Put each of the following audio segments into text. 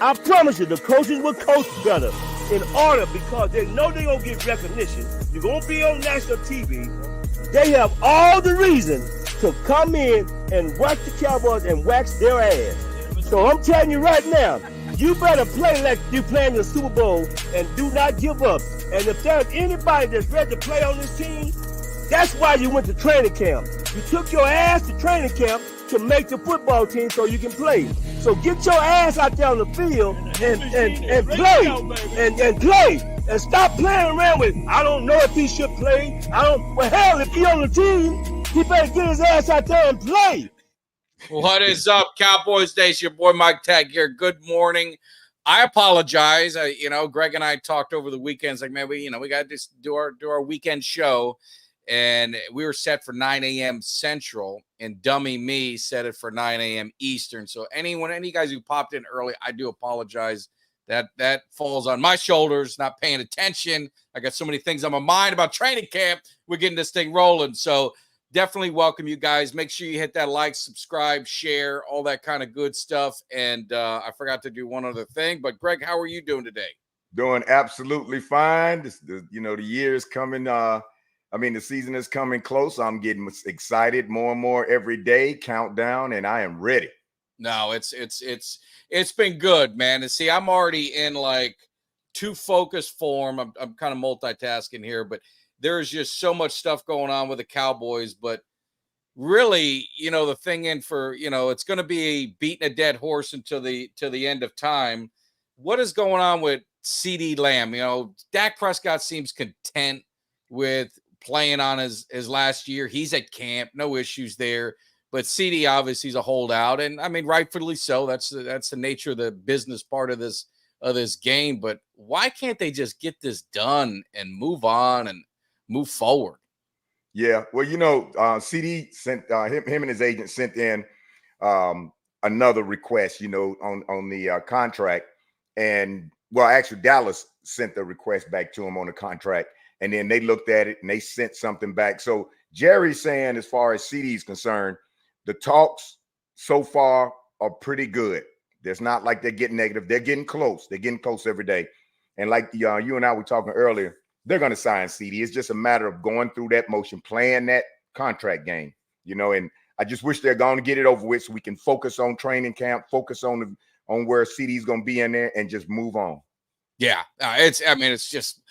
I promise you, the coaches will coach better in order because they know they're going to get recognition. You're going to be on national TV. They have all the reason to come in and watch the Cowboys and wax their ass. So I'm telling you right now, you better play like you're playing the Super Bowl and do not give up. And if there's anybody that's ready to play on this team, that's why you went to training camp. You took your ass to training camp to make the football team so you can play. So get your ass out there on the field and play. And stop playing around with, I don't know if he should play. Well, hell, if he on the team, he better get his ass out there and play. What is up, Cowboys Nation? Your boy Mike Tag here. Good morning. I apologize. Greg and I talked over the weekends. Like, man, we got to just do our weekend show. And we were set for 9 a.m. Central, and dummy me set it for 9 a.m. Eastern. So any guys who popped in early, I do apologize. That falls on my shoulders, not paying attention. I got so many things on my mind about training camp. We're getting this thing rolling. So definitely welcome you guys. Make sure you hit that like, subscribe, share, all that kind of good stuff. And I forgot to do one other thing. But, Greg, how are you doing today? Doing absolutely fine. The year is coming. The season is coming close. I'm getting excited more and more every day. Countdown, and I am ready. No, it's been good, man. And see, I'm already in like too focused form. I'm kind of multitasking here, but there's just so much stuff going on with the Cowboys. But really, the thing it's going to be beating a dead horse until the end of time. What is going on with CeeDee Lamb? Dak Prescott seems content with playing on his last year. He's at camp, no issues there. But CeeDee obviously is a holdout, and I mean rightfully so. That's the nature of the business part of this game. But why can't they just get this done and move on and move forward? Yeah, well, CeeDee sent him and his agent sent in another request, on the contract, and actually Dallas sent the request back to him on the contract. And then they looked at it and they sent something back. So Jerry's saying, as far as CeeDee's concerned, the talks so far are pretty good. There's not like they're getting negative. They're getting close. They're getting close every day. And like you and I were talking earlier, they're going to sign CeeDee. It's just a matter of going through that motion, playing that contract game, and I just wish they're going to get it over with so we can focus on training camp, focus on where CeeDee's going to be in there and just move on. Yeah, it's just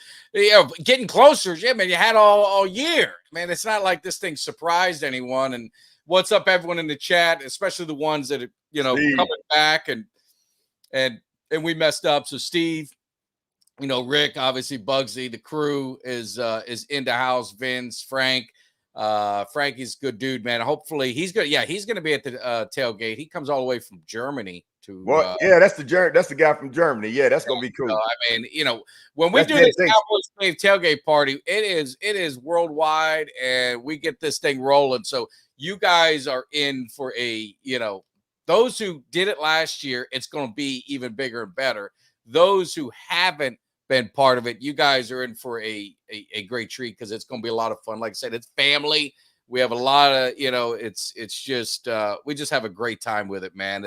getting closer. Yeah, man, you had all year. Man, it's not like this thing surprised anyone. And what's up, everyone in the chat, especially the ones that are coming back and we messed up. So Steve, Rick, obviously Bugsy, the crew is in the house. Vince, Frank. Frankie's a good dude, man. Hopefully he's good. Yeah, he's going to be at the tailgate. He comes all the way from Germany to. Well, that's the guy from Germany. Yeah, that's going to be cool. When we do this Cowboys Wave tailgate party, it is worldwide, and we get this thing rolling. So you guys are in for those who did it last year, it's going to be even bigger and better. Those who haven't been part of it, you guys are in for a great treat because it's going to be a lot of fun. Like I said, it's family. We have a lot of, it's just, we just have a great time with it, man.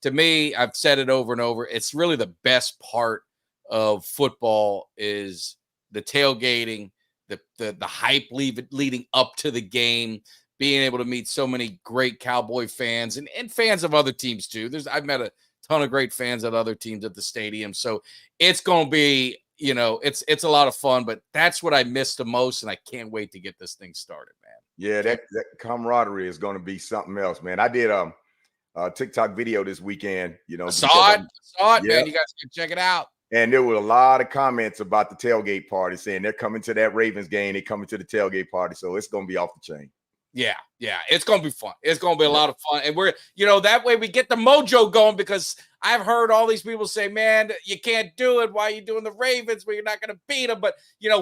To me, I've said it over and over. It's really the best part of football is the tailgating, the hype leading up to the game, being able to meet so many great Cowboy fans and fans of other teams too. I've met a ton of great fans at other teams at the stadium. So it's going to be, it's a lot of fun, but that's what I miss the most. And I can't wait to get this thing started, man. Yeah. That camaraderie is going to be something else, man. I did a TikTok video this weekend, I saw it, yeah. Man. You guys can check it out. And there were a lot of comments about the tailgate party saying they're coming to that Ravens game. They're coming to the tailgate party. So it's going to be off the chain. Yeah. It's going to be fun. It's going to be a lot of fun. And we're, that way we get the mojo going because I've heard all these people say, man, you can't do it. Why are you doing the Ravens where you're not going to beat them? But,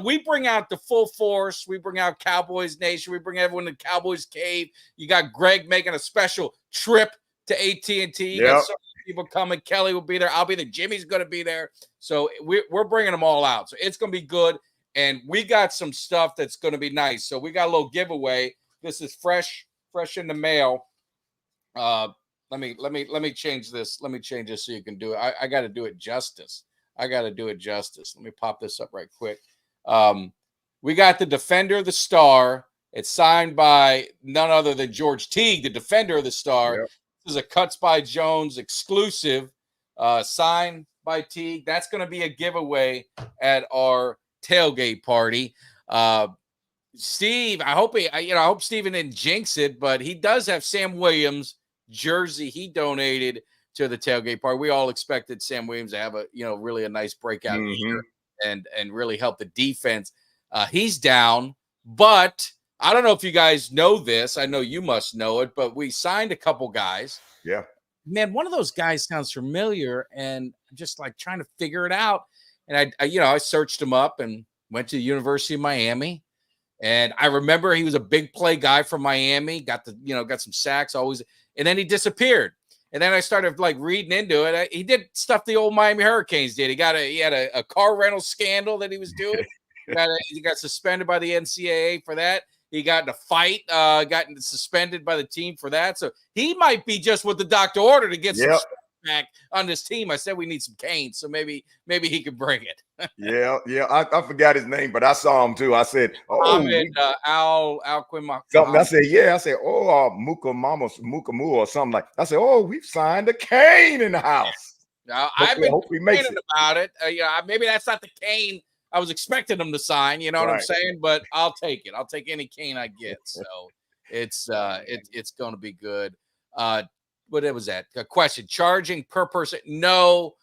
we bring out the full force. We bring out Cowboys Nation. We bring everyone to Cowboys Cave. You got Greg making a special trip to AT&T. You got so many people coming. Kelly will be there. I'll be there. Jimmy's going to be there. So we're bringing them all out. So it's going to be good. And we got some stuff that's going to be nice. So we got a little giveaway. This is fresh in the mail. Let me change this. Let me change this so you can do it. I got to do it justice. Let me pop this up right quick. We got the Defender of the Star. It's signed by none other than George Teague, the Defender of the Star. Yep. This is a Cuts by Jones exclusive, signed by Teague. That's going to be a giveaway at our tailgate party. Steve, I hope Steven didn't jinx it, but he does have Sam Williams jersey he donated to the tailgate party. We all expected Sam Williams to have really a nice breakout year and really help the defense. He's down, but I don't know if you guys know this. I know you must know it, but we signed a couple guys. Yeah. Man, one of those guys sounds familiar, and I'm just like trying to figure it out. And I searched him up and went to the University of Miami. And I remember he was a big play guy from Miami, got some sacks always, and then he disappeared. And then I started like reading into it. He did stuff the old Miami Hurricanes did. He had a car rental scandal that he was doing. He got suspended by the NCAA for that. He got in a fight, got suspended by the team for that. So he might be just what the doctor ordered to get some back on this team. I said we need some cane, so maybe he could bring it. Yeah. I forgot his name, but I saw him too. I said, Al Quimma. Something. I said, Mukamu or something like. I said, we've signed a Kane in the house. Now I've been complaining about it. Maybe that's not the Kane I was expecting him to sign. You know what I'm saying? But I'll take it. I'll take any Kane I get. So it's going to be good. What was that? A question. Charging per person? No.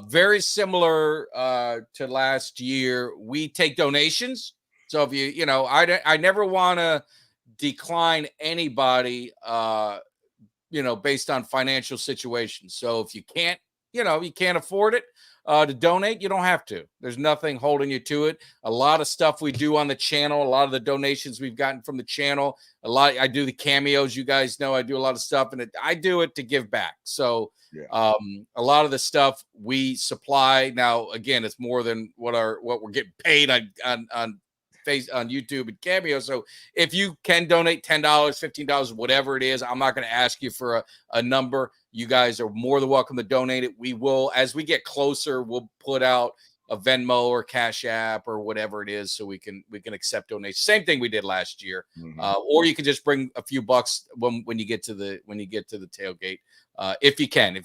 Very similar to last year. We take donations. So if I never want to decline anybody, based on financial situations. So if you can't afford it to donate, you don't have to. There's nothing holding you to it. A lot of stuff we do on the channel, a lot of the donations we've gotten from the channel, I do the cameos. You guys know I do a lot of stuff, and I do it to give back. So a lot of the stuff we supply now, again, it's more than what we're getting paid on YouTube and Cameo. So if you can donate $10, $15, whatever it is, I'm not going to ask you for a number. You guys are more than welcome to donate it. We will, as we get closer, we'll put out a Venmo or Cash App or whatever it is, so we can accept donations. Same thing we did last year. Or you can just bring a few bucks when you get to the tailgate. If you can.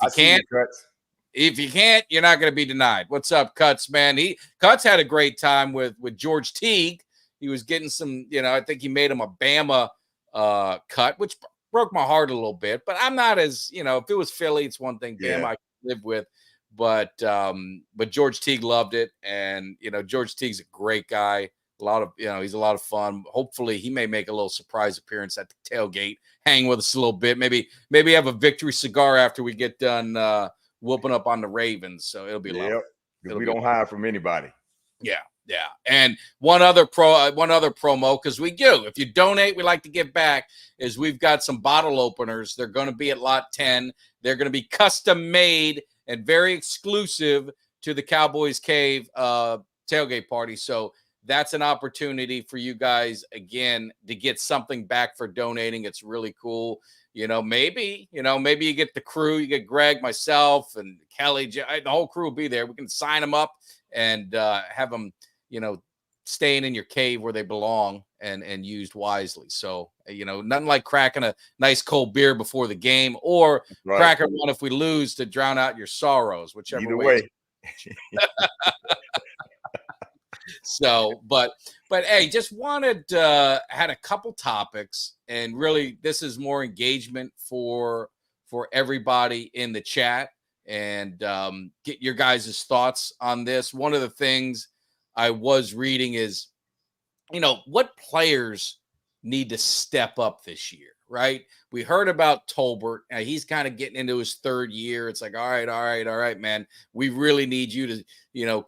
If you can't, you're not going to be denied. What's up, Cuts, man? Cuts had a great time with George Teague. He was getting some, I think he made him a Bama cut, which broke my heart a little bit. But I'm not as, if it was Philly, it's one thing Bama I could live with. But George Teague loved it. And, George Teague's a great guy. He's a lot of fun. Hopefully he may make a little surprise appearance at the tailgate, hang with us a little bit. Maybe have a victory cigar after we get done whooping up on the Ravens. So it'll be lovely. We don't hide from anybody. Yeah. And one other promo, because we do. If you donate, we like to give back, is we've got some bottle openers. They're going to be at Lot 10. They're going to be custom made and very exclusive to the Cowboys Cave tailgate party. So that's an opportunity for you guys, again, to get something back for donating. It's really cool. Maybe you get the crew, you get Greg, myself, and Kelly, the whole crew will be there. We can sign them up and have them, staying in your cave where they belong and used wisely. So, nothing like cracking a nice cold beer before the game, or cracking one if we lose to drown out your sorrows, whichever Either way. So, but hey, just had a couple topics, and really this is more engagement for everybody in the chat, and get your guys' thoughts on this. One of the things I was reading is, what players need to step up this year, right? We heard about Tolbert. He's kind of getting into his third year. It's like, all right, man. We really need you to,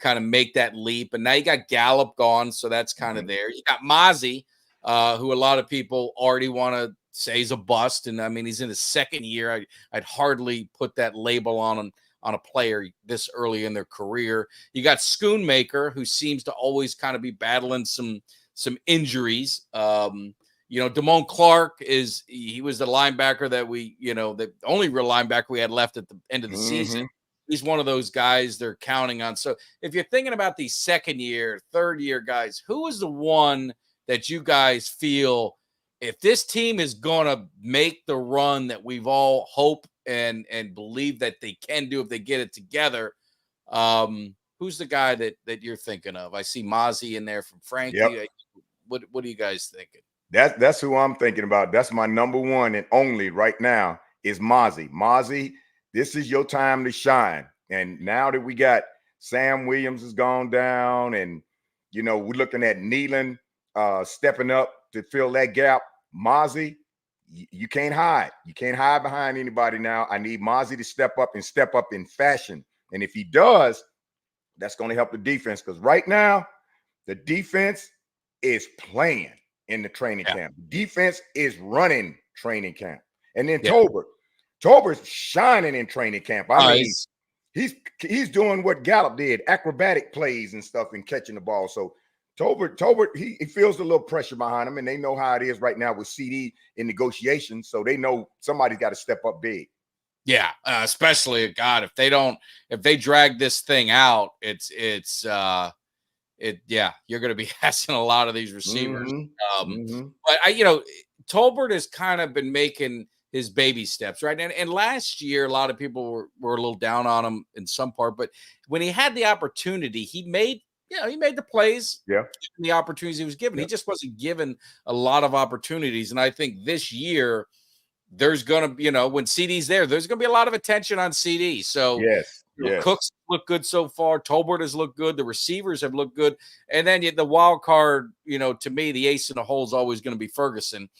kind of make that leap. And now you got Gallup gone, so that's kind of there. You got Mozzie, who a lot of people already want to say he's a bust. And I mean, he's in his second year. I'd hardly put that label on him, on a player this early in their career. You got Schoonmaker, who seems to always kind of be battling some injuries. Damone Clark he was the linebacker that the only real linebacker we had left at the end of the season. He's one of those guys they're counting on. So if you're thinking about these second year, third year guys, who is the one that you guys feel if this team is going to make the run that we've all hope and believe that they can do if they get it together? Who's the guy that you're thinking of? I see Mozzie in there from Frankie. Yep. What are you guys thinking? That's who I'm thinking about. That's my number one and only right now is Mozzie. Mozzie, this is your time to shine. And now that we got Sam Williams has gone down, and we're looking at Nealon stepping up to fill that gap. Mozzie, you can't hide. You can't hide behind anybody now. I need Mozzie to step up in fashion. And if he does, that's going to help the defense, because right now the defense is playing in the training camp. Defense is running training camp. And then Tolbert's shining in training camp. I mean, he's doing what Gallup did, acrobatic plays and stuff and catching the ball. So Tolbert, he feels a little pressure behind him, and they know how it is right now with CeeDee in negotiations. So they know somebody's got to step up big. Yeah, especially if they drag this thing out, you're going to be asking a lot of these receivers. But Tolbert has kind of been making his baby steps, right? And last year, a lot of people were a little down on him in some part, but when he had the opportunity, he made the plays, the opportunities he was given. He just wasn't given a lot of opportunities. And I think this year there's going to be, when CeeDee's there's going to be a lot of attention on CeeDee. So Cooks look good so far. Tolbert has looked good. The receivers have looked good. And then the wild card, to me, the ace in the hole is always going to be Ferguson.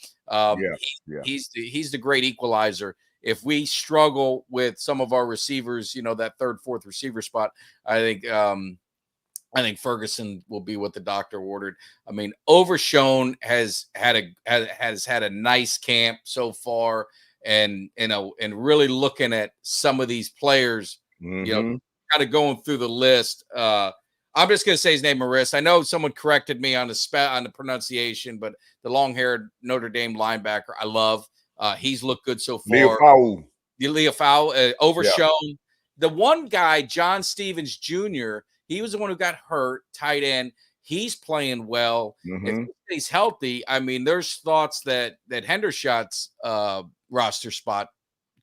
He's the great equalizer. If we struggle with some of our receivers, that third, fourth receiver spot, I think Ferguson will be what the doctor ordered. I mean, Overshown has had a nice camp so far, and really looking at some of these players, kind of going through the list. I'm just going to say his name, Maris. I know someone corrected me on the pronunciation, but the long-haired Notre Dame linebacker, I love. He's looked good so far. Leofau, Overshown. The one guy, John Stevens Jr., he was the one who got hurt, tight end. He's playing well. If he's healthy, I mean, there's thoughts that Hendershot's roster spot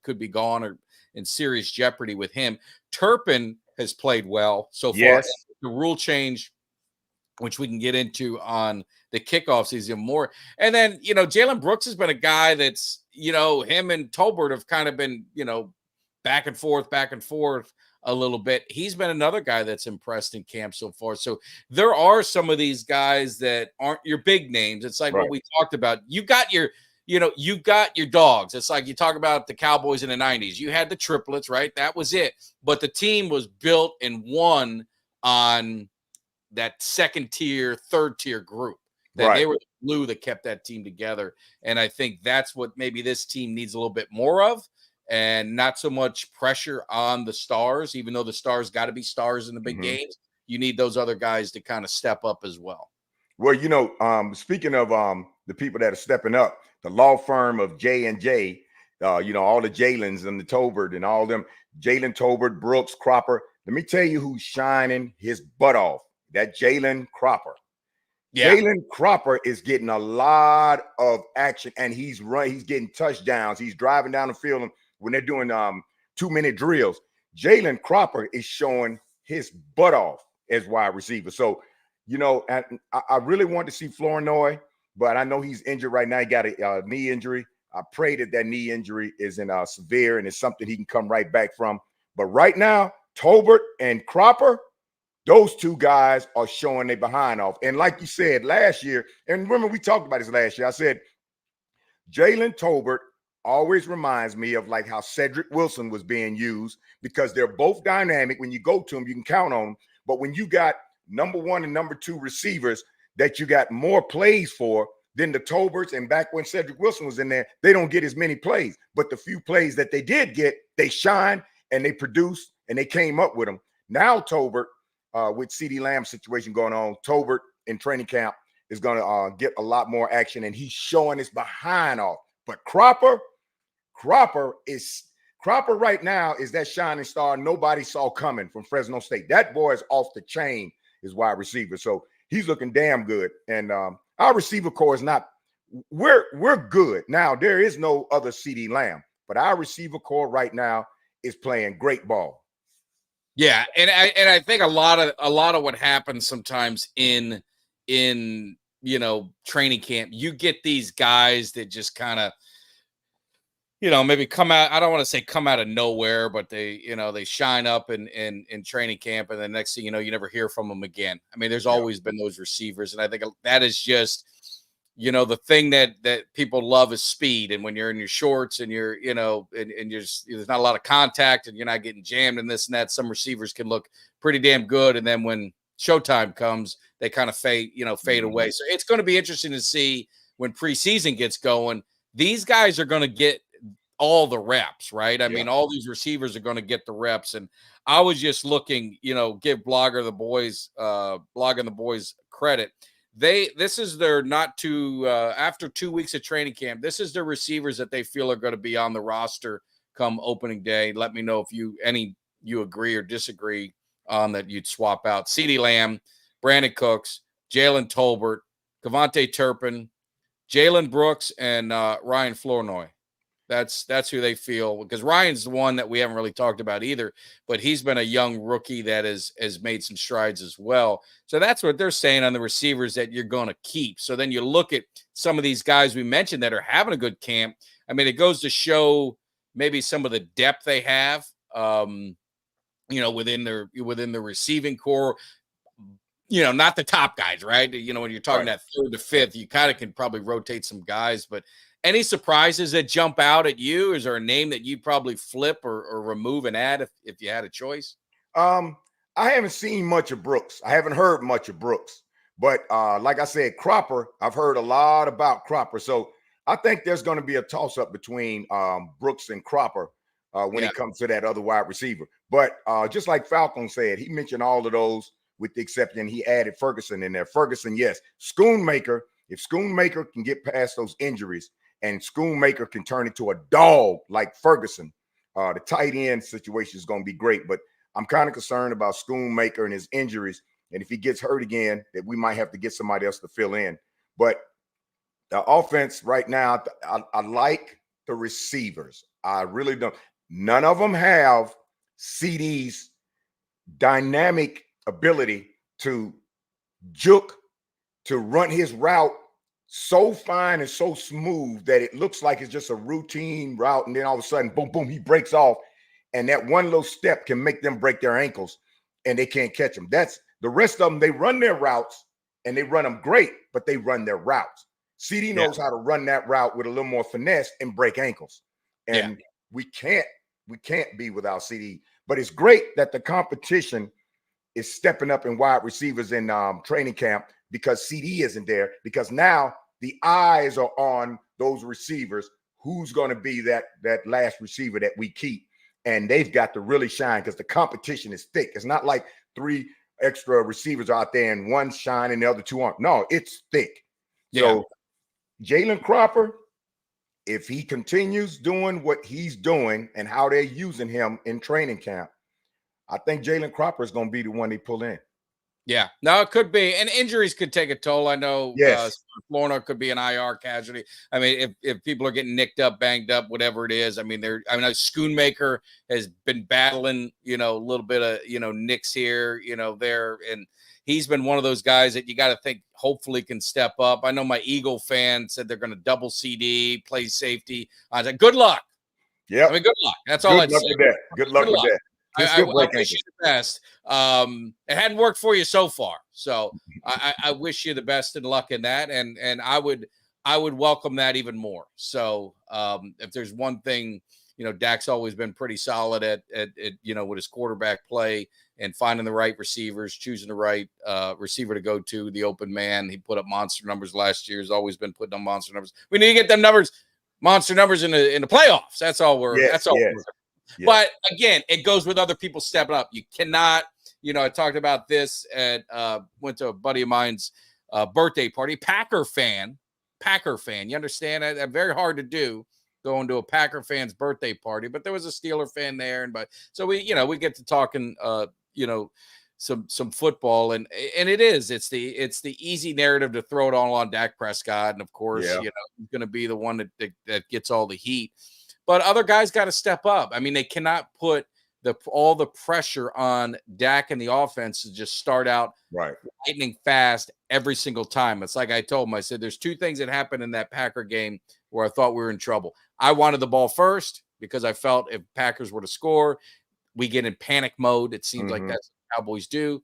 could be gone or in serious jeopardy with him. Turpin has played well so far. The rule change, which we can get into on the kickoffs, is even more. And then, Jalen Brooks has been a guy that's, him and Tolbert have kind of been, back and forth a little bit. He's been another guy that's impressed in camp so far. So there are some of these guys that aren't your big names. It's like what we talked about. You got your dogs. It's like you talk about the Cowboys in the 90s. You had the triplets, right? That was it. But the team was built and won on that second tier, third tier group. That they were the glue that kept that team together. And I think that's what maybe this team needs a little bit more of. And not so much pressure on the stars, even though the stars got to be stars in the big games. You need those other guys to kind of step up as well. Well, speaking of the people that are stepping up, the law firm of J&J, all the Jalen's and the Tolbert and all them, Jalen Tolbert, Brooks, Cropper. Let me tell you who's shining his butt off. That Jalen Cropper. Jalen Cropper is getting a lot of action, and he's getting touchdowns. He's driving down the field, and when they're doing 2-minute drills, Jalen Cropper is showing his butt off as wide receiver. So, I really want to see Flournoy, but I know he's injured right now. He got a knee injury. I pray that knee injury isn't severe and it's something he can come right back from. But right now, Tolbert and Cropper, those two guys are showing their behind off. And like you said last year, and remember we talked about this last year, I said Jalen Tolbert always reminds me of like how Cedric Wilson was being used, because they're both dynamic. When you go to them, you can count on them. But when you got number one and number two receivers that you got more plays for than the Tolberts, and back when Cedric Wilson was in there, they don't get as many plays. But the few plays that they did get, they shine and they produced and they came up with them. Now Tolbert, with CeeDee Lamb situation going on, Tolbert in training camp is going to get a lot more action, and he's showing his behind off. But Cropper right now is that shining star nobody saw coming from Fresno State. That boy is off the chain, his wide receiver. So he's looking damn good. And our receiver core is not – we're good. Now, there is no other CeeDee Lamb, but our receiver core right now is playing great ball. Yeah, and I think a lot of what happens sometimes in training camp, you get these guys that just kind of maybe come out. I don't want to say come out of nowhere, but they shine up in training camp, and the next thing you know, you never hear from them again. I mean, there's always been those receivers, and I think that is just the thing that people love is speed. And when you're in your shorts and you're, and there's not a lot of contact and you're not getting jammed and this and that, some receivers can look pretty damn good. And then when showtime comes, they kind of fade away. So it's going to be interesting to see when preseason gets going. These guys are going to get all the reps, right? I mean, all these receivers are going to get the reps. And I was just looking, give Blogging the Boys credit. This is their after 2 weeks of training camp, this is their receivers that they feel are going to be on the roster come opening day. Let me know if you agree or disagree on that you'd swap out. CeeDee Lamb, Brandon Cooks, Jalen Tolbert, Kavontae Turpin, Jalen Brooks, and Ryan Flournoy. That's who they feel, because Ryan's the one that we haven't really talked about either, but he's been a young rookie that has made some strides as well. So that's what they're saying on the receivers that you're going to keep. So then you look at some of these guys we mentioned that are having a good camp. I mean, it goes to show maybe some of the depth they have, within the receiving core. Not the top guys, right? When you're talking that third to fifth, you kind of can probably rotate some guys, but any surprises that jump out at you? Is there a name that you'd probably flip or remove and add if you had a choice? I haven't seen much of Brooks. I haven't heard much of Brooks. But like I said, Cropper, I've heard a lot about Cropper. So I think there's going to be a toss-up between Brooks and Cropper when it comes to that other wide receiver. But just like Falcon said, he mentioned all of those with the exception he added Ferguson in there. Ferguson, yes. Schoonmaker, if Schoonmaker can get past those injuries, and Schoonmaker can turn into a dog like Ferguson, the tight end situation is going to be great. But I'm kind of concerned about Schoonmaker and his injuries. And if he gets hurt again, that we might have to get somebody else to fill in. But the offense right now, I like the receivers. I really don't. None of them have CeeDee's dynamic ability to juke, to run his route so fine and so smooth that it looks like it's just a routine route, and then all of a sudden, boom, boom, he breaks off, and that one little step can make them break their ankles, and they can't catch them. That's the rest of them. They run their routes, and they run them great, but they run their routes. CeeDee knows how to run that route with a little more finesse and break ankles, and we can't be without CeeDee. But it's great that the competition is stepping up in wide receivers in training camp, because CeeDee isn't there, because now the eyes are on those receivers. Who's going to be that last receiver that we keep? And they've got to really shine, because the competition is thick. It's not like 3 extra receivers out there and one shine and the other 2 aren't. No, it's thick. So Jalen Cropper, if he continues doing what he's doing and how they're using him in training camp, I think Jalen Cropper is going to be the one they pull in. Yeah, no, it could be, and injuries could take a toll. I know Florida could be an IR casualty. I mean, if people are getting nicked up, banged up, whatever it is. I mean, Schoonmaker has been battling, a little bit of, nicks here, there, and he's been one of those guys that you got to think hopefully can step up. I know my Eagle fan said they're going to double CeeDee, play safety. I said, good luck. Yeah, I mean, good luck. That's all I'd say. Good luck with that. I wish you the best. It hadn't worked for you so far, so I wish you the best and luck in that. And I would welcome that even more. So if there's one thing, Dak's always been pretty solid at with his quarterback play and finding the right receivers, choosing the right receiver to go to, the open man. He put up monster numbers last year. He's always been putting up monster numbers. We need to get them monster numbers in the playoffs. That's all we're. Yeah. But again, it goes with other people stepping up. You cannot, I talked about this went to a buddy of mine's birthday party. Packer fan. You understand that? Very hard to do, going to a Packer fan's birthday party, but there was a Steeler fan there. So we get to talking, some football, and it's the easy narrative to throw it all on Dak Prescott. And of course, he's going to be the one that gets all the heat, but other guys got to step up. I mean, they cannot put all the pressure on Dak and the offense to just start out lightning fast every single time. It's like I told him, I said, there's two things that happened in that Packer game where I thought we were in trouble. I wanted the ball first because I felt if Packers were to score, we get in panic mode. It seems like that's what Cowboys do.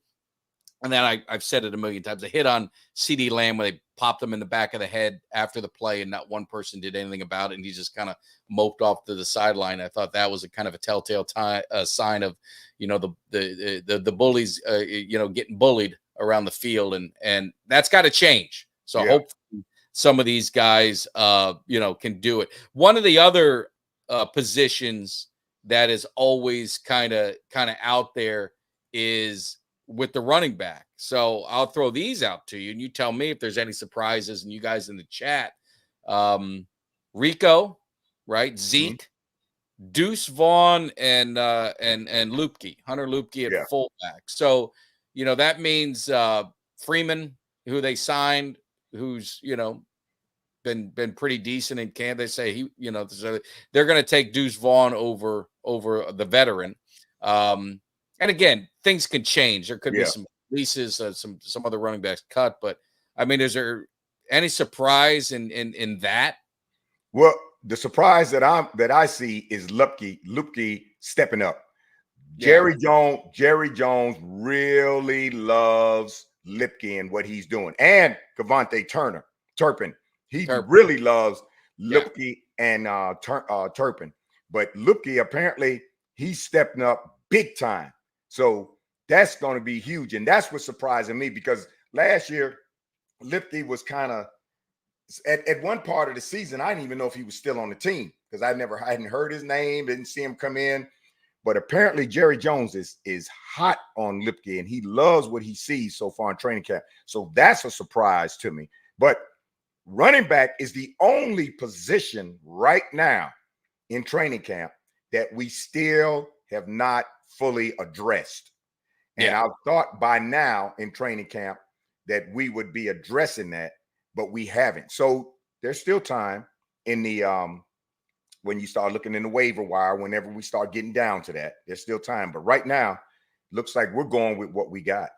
And then I've said it a million times. A hit on CeeDee Lamb where they popped him in the back of the head after the play, and not one person did anything about it, and he just kind of moped off to the sideline. I thought that was a kind of a telltale sign of, the bullies, getting bullied around the field, and that's got to change. So hopefully some of these guys, can do it. One of the other positions that is always kind of out there is with the running back. So I'll throw these out to you, and you tell me if there's any surprises, and you guys in the chat. Rico, right? Zeke, Deuce Vaughn, and Luepke, Hunter Luepke at fullback. So, that means Freeman, who they signed, who's, been pretty decent in camp. They say they're going to take Deuce Vaughn over the veteran. And again, things can change. There could be some releases, some other running backs cut. But I mean, is there any surprise in that? Well, the surprise that I see is Luepke stepping up. Jerry Jones really loves Luepke and what he's doing, and Kevontae Turpin. He really loves Luepke and Turpin. But Luepke, apparently, he's stepping up big time. So that's going to be huge. And that's what's surprising me, because last year, Luepke was kind of at one part of the season, I didn't even know if he was still on the team, because I hadn't heard his name, didn't see him come in. But apparently Jerry Jones is hot on Luepke, and he loves what he sees so far in training camp. So that's a surprise to me. But running back is the only position right now in training camp that we still have not fully addressed. And I thought by now in training camp that we would be addressing that, but we haven't. So there's still time in the when you start looking in the waiver wire, whenever we start getting down to that, there's still time. But right now, looks like we're going with what we got.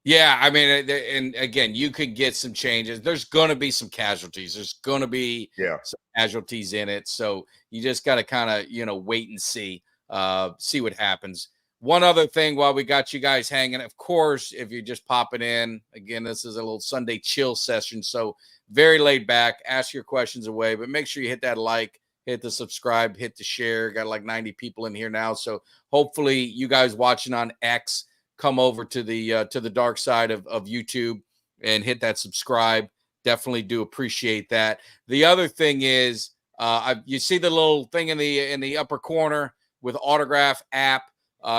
Yeah, I mean, and again, you could get some changes. There's going to be some casualties. There's going to be some casualties in it. So you just got to kind of, wait and see what happens. One other thing while we got you guys hanging, of course, if you're just popping in, again, this is a little Sunday chill session. So very laid back, ask your questions away, but make sure you hit that like, hit the subscribe, hit the share. Got like 90 people in here now. So hopefully you guys watching on X come over to the dark side of YouTube and hit that subscribe. Definitely do appreciate that. The other thing is, you see the little thing in the upper corner with Autograph app.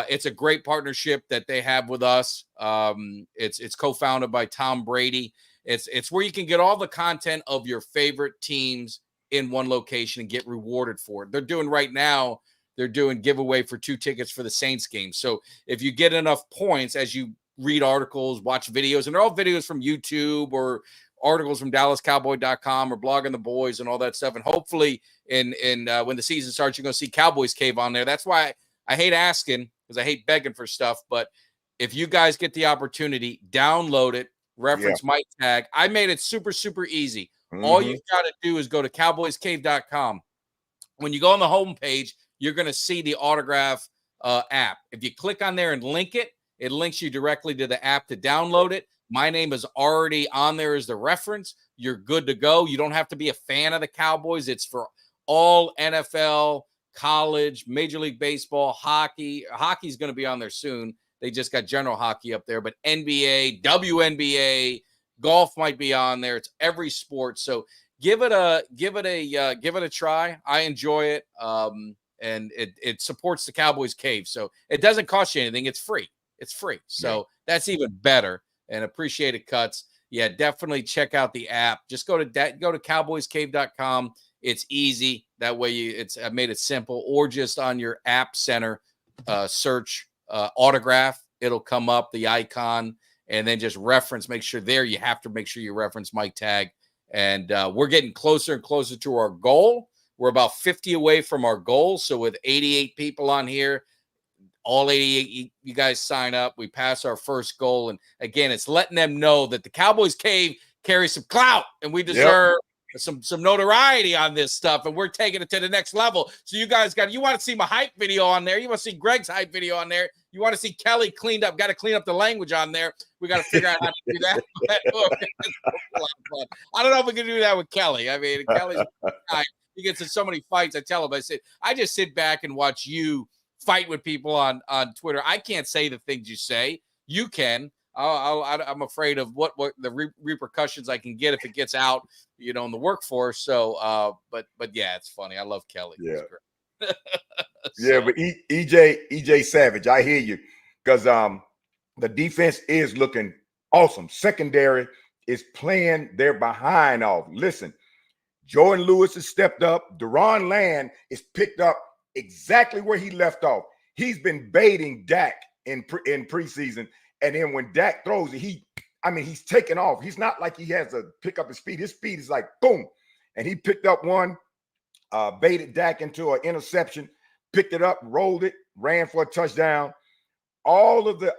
It's a great partnership that they have with us. It's co-founded by Tom Brady. It's where you can get all the content of your favorite teams in one location and get rewarded for it. They're doing giveaway for 2 tickets for the Saints game. So if you get enough points as you read articles, watch videos, and they're all videos from YouTube or articles from DallasCowboy.com or Blogging the Boys and all that stuff. And hopefully when the season starts, you're going to see Cowboys Cave on there. That's why I hate asking, because I hate begging for stuff. But if you guys get the opportunity, download it, reference Mike Tag. I made it super, super easy. All you've got to do is go to cowboyscave.com. When you go on the homepage, you're going to see the Autograph app. If you click on there and link it, it links you directly to the app to download it. My name is already on there as the reference. You're good to go. You don't have to be a fan of the Cowboys. It's for all NFL, college, Major League Baseball, hockey. Hockey's going to be on there soon. They just got general hockey up there, but NBA, WNBA, golf might be on there. It's every sport. So give it a try. I enjoy it. And it supports the Cowboys Cave. So it doesn't cost you anything. It's free. So that's even better. And appreciate it, Cuts. yeah, definitely check out the app. Just go to cowboyscave.com. It's easy. That way I made it simple, or just on your app center, search autograph. It'll come up, the icon, and then just reference. Make sure there you have to make sure you reference Mike Tag. And we're getting closer and closer to our goal. We're about 50 away from our goal. So with 88 people on here, all 88, you guys sign up. We pass our first goal. And again, it's letting them know that the Cowboys Cave carries some clout, and we deserve some notoriety on this stuff. And we're taking it to the next level. So you guys you want to see my hype video on there. You want to see Greg's hype video on there. You want to see Kelly cleaned up. Got to clean up the language on there. We got to figure out how to do that. I don't know if we can do that with Kelly. I mean, Kelly's he gets in so many fights. I tell him, I just sit back and watch you fight with people on Twitter. I can't say the things you say. You can. I'm afraid of what the repercussions I can get if it gets out, in the workforce. So, but yeah, it's funny. I love Kelly. Yeah. Yeah, but EJ Savage, I hear you, because the defense is looking awesome. Secondary is playing their behind off. Listen, Jordan Lewis has stepped up. Deron Land is picked up exactly where he left off. He's been baiting Dak in preseason, and then when Dak throws it, he's taking off. He's not like he has to pick up his speed. His speed is like boom, and he picked up one, baited Dak into an interception, picked it up, rolled it, ran for a touchdown. All of the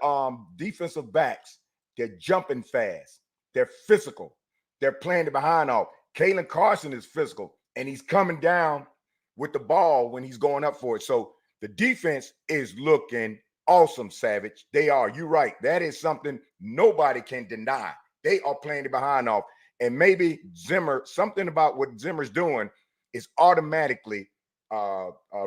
defensive backs, they're jumping fast. They're physical. They're playing the behind off. Kalen Carson is physical, and he's coming down with the ball when he's going up for it. So the defense is looking awesome, Savage. They are. You're right. That is something nobody can deny. They are playing the behind off. And maybe Zimmer, something about what Zimmer's doing is automatically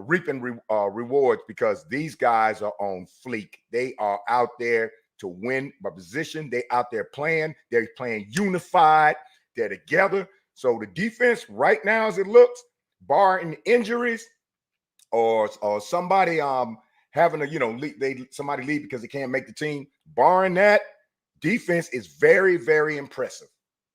reaping rewards, because these guys are on fleek. They are out there to win by position. They out there playing. They're playing unified. They're together. So the defense right now, as it looks, barring injuries or somebody having somebody leave because they can't make the team, barring that, defense is very, very impressive.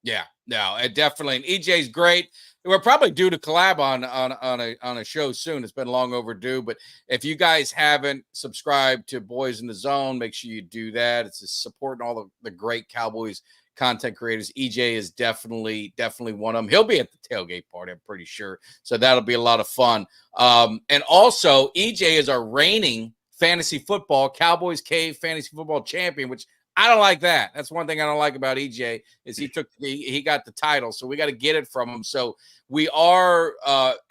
Yeah, no, it definitely. And EJ's great. We're probably due to collab on a show soon. It's been long overdue. But if you guys haven't subscribed to Boys in the Zone, make sure you do that. It's just supporting all the great Cowboys content creators. EJ is definitely one of them. He'll be at the tailgate party, I'm pretty sure. So that'll be a lot of fun. And also, EJ is our reigning fantasy football Cowboys Cave fantasy football champion, which I don't like that. That's one thing I don't like about EJ is he got the title, so we got to get it from him. So we are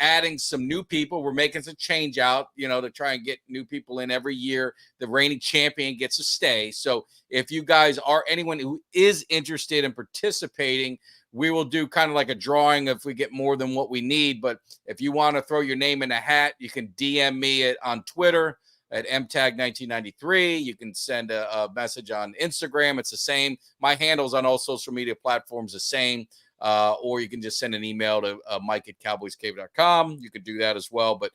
adding some new people. We're making some change out, to try and get new people in every year. The reigning champion gets to stay. So if you guys are anyone who is interested in participating, we will do kind of like a drawing if we get more than what we need. But if you want to throw your name in a hat, you can DM me on Twitter at mtag1993. You can send a message on Instagram. It's the same. My handle's on all social media platforms the same. Or you can just send an email to mike@cowboyscave.com. You could do that as well. But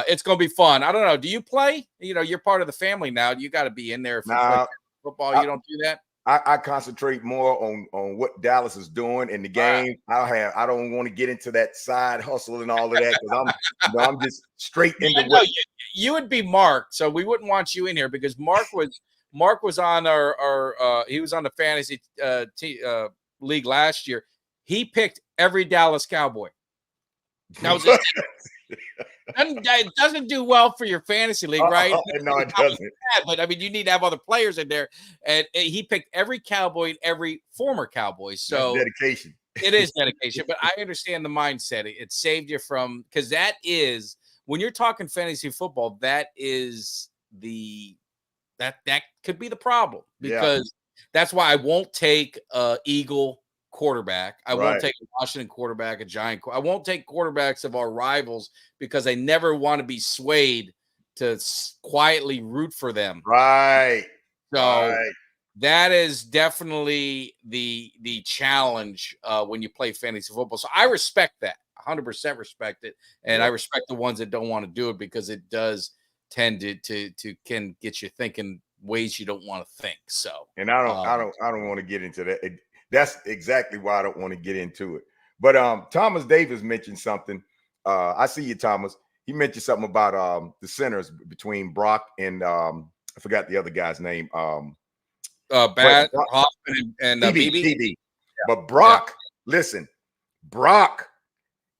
it's going to be fun. I don't know. Do you play? You're part of the family now. You got to be in there. If you play football, you don't do that? I concentrate more on what Dallas is doing in the game. I don't want to get into that side hustle and all of that, because I'm just straight into what you would be Mark. So we wouldn't want you in here, because Mark was on our he was on the fantasy league last year. He picked every Dallas Cowboy. Now it doesn't do well for your fantasy league, right? No, it doesn't. But I mean, you need to have other players in there, and he picked every Cowboy and every former Cowboy. So that's dedication. It is dedication, but I understand the mindset. It saved you from, because that is, when you're talking fantasy football, that is that could be the problem, because that's why I won't take Eagle quarterback. I won't take a Washington quarterback, a Giant. I won't take quarterbacks of our rivals, because I never want to be swayed to quietly root for them. Right. So that is definitely the challenge when you play fantasy football. So I respect that. 100% respect it. And I respect the ones that don't want to do it, because it does tend to can get you thinking ways you don't want to think. So, and I don't want to get into that. That's exactly why I don't want to get into it. But Thomas Davis mentioned something. I see you, Thomas. He mentioned something about the centers between Brock and I forgot the other guy's name. Hoffman and BB. Yeah. But Brock, listen, Brock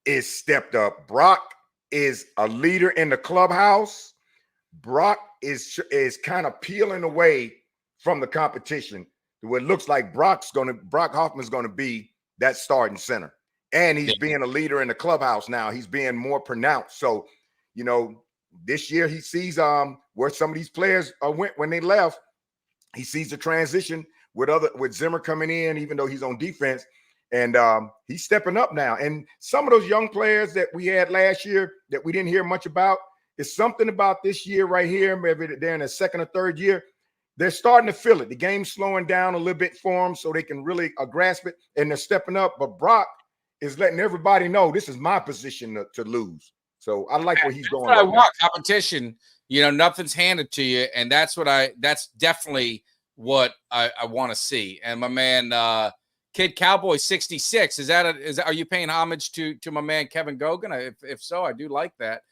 is stepped up. Brock is a leader in the clubhouse. Brock is kind of peeling away from the competition. It looks like Brock Hoffman's going to be that starting center. And he's being a leader in the clubhouse now. He's being more pronounced. So, you know, this year he sees where some of these players went when they left. He sees the transition with Zimmer coming in, even though he's on defense. And he's stepping up now. And some of those young players that we had last year that we didn't hear much about, it's something about this year right here. Maybe they're in the second or third year. They're starting to feel it. The game's slowing down a little bit for them so they can really grasp it, and they're stepping up. But Brock is letting everybody know this is my position to lose. So I like where he's going. Right, I want competition. You know, nothing's handed to you, and that's definitely what I want to see. And my man, Kid Cowboy 66, are you paying homage to my man Kevin Gogan? If so, I do like that.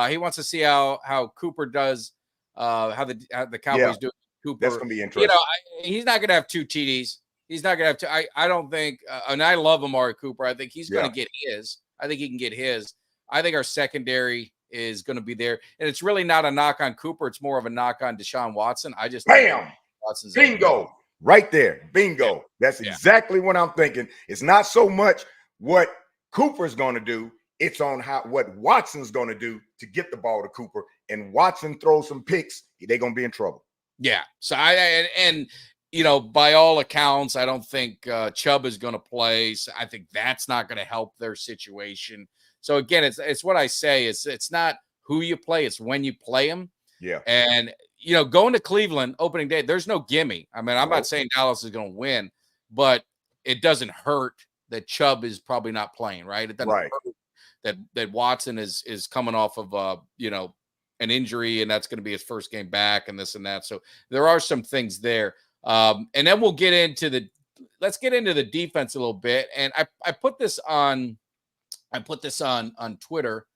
He wants to see how Cooper does, how the Cowboys do. Cooper, that's gonna be interesting. You know, he's not gonna have 2 TDs. He's not gonna have two. I don't think, and I love Amari Cooper. I think he's gonna get his. I think he can get his. I think our secondary is going to be there, and it's really not a knock on Cooper. It's more of a knock on Deshaun Watson. I just Watson's bingo right there. Bingo. Yeah. That's exactly what I'm thinking. It's not so much what Cooper's going to do. It's on what Watson's going to do to get the ball to Cooper. And Watson throws some picks, they're going to be in trouble. Yeah. So and you know, by all accounts, I don't think Chubb is going to play. So I think that's not going to help their situation. So again, it's what I say. It's not who you play, it's when you play them. Yeah. And you know, going to Cleveland opening day, there's no gimme. I mean, I'm not saying Dallas is going to win, but it doesn't hurt that Chubb is probably not playing, right? It doesn't hurt that Watson is coming off of you know, an injury, and that's going to be his first game back, and this and that. So there are some things there. And then we'll get into let's get into the defense a little bit. And I put this on Twitter,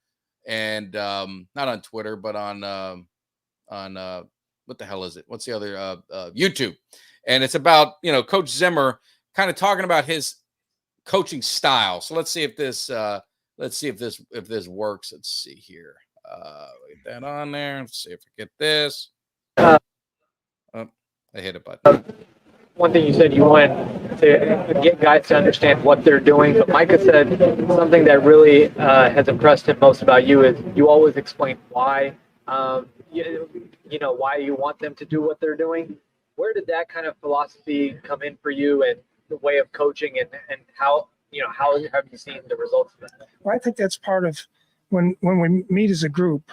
and not on Twitter, but on what the hell is it? What's the other YouTube? And it's about, you know, Coach Zimmer kind of talking about his coaching style. So let's see if this works. Let's see here. Get that on there. Let's see if I get this. I hit a button. One thing you said, you want to get guys to understand what they're doing, but Micah said something that really has impressed him most about you is you always explain why, you know, why you want them to do what they're doing. Where did that kind of philosophy come in for you, and the way of coaching, and how, you know, how have you seen the results of that? Well, I think that's part of when we meet as a group.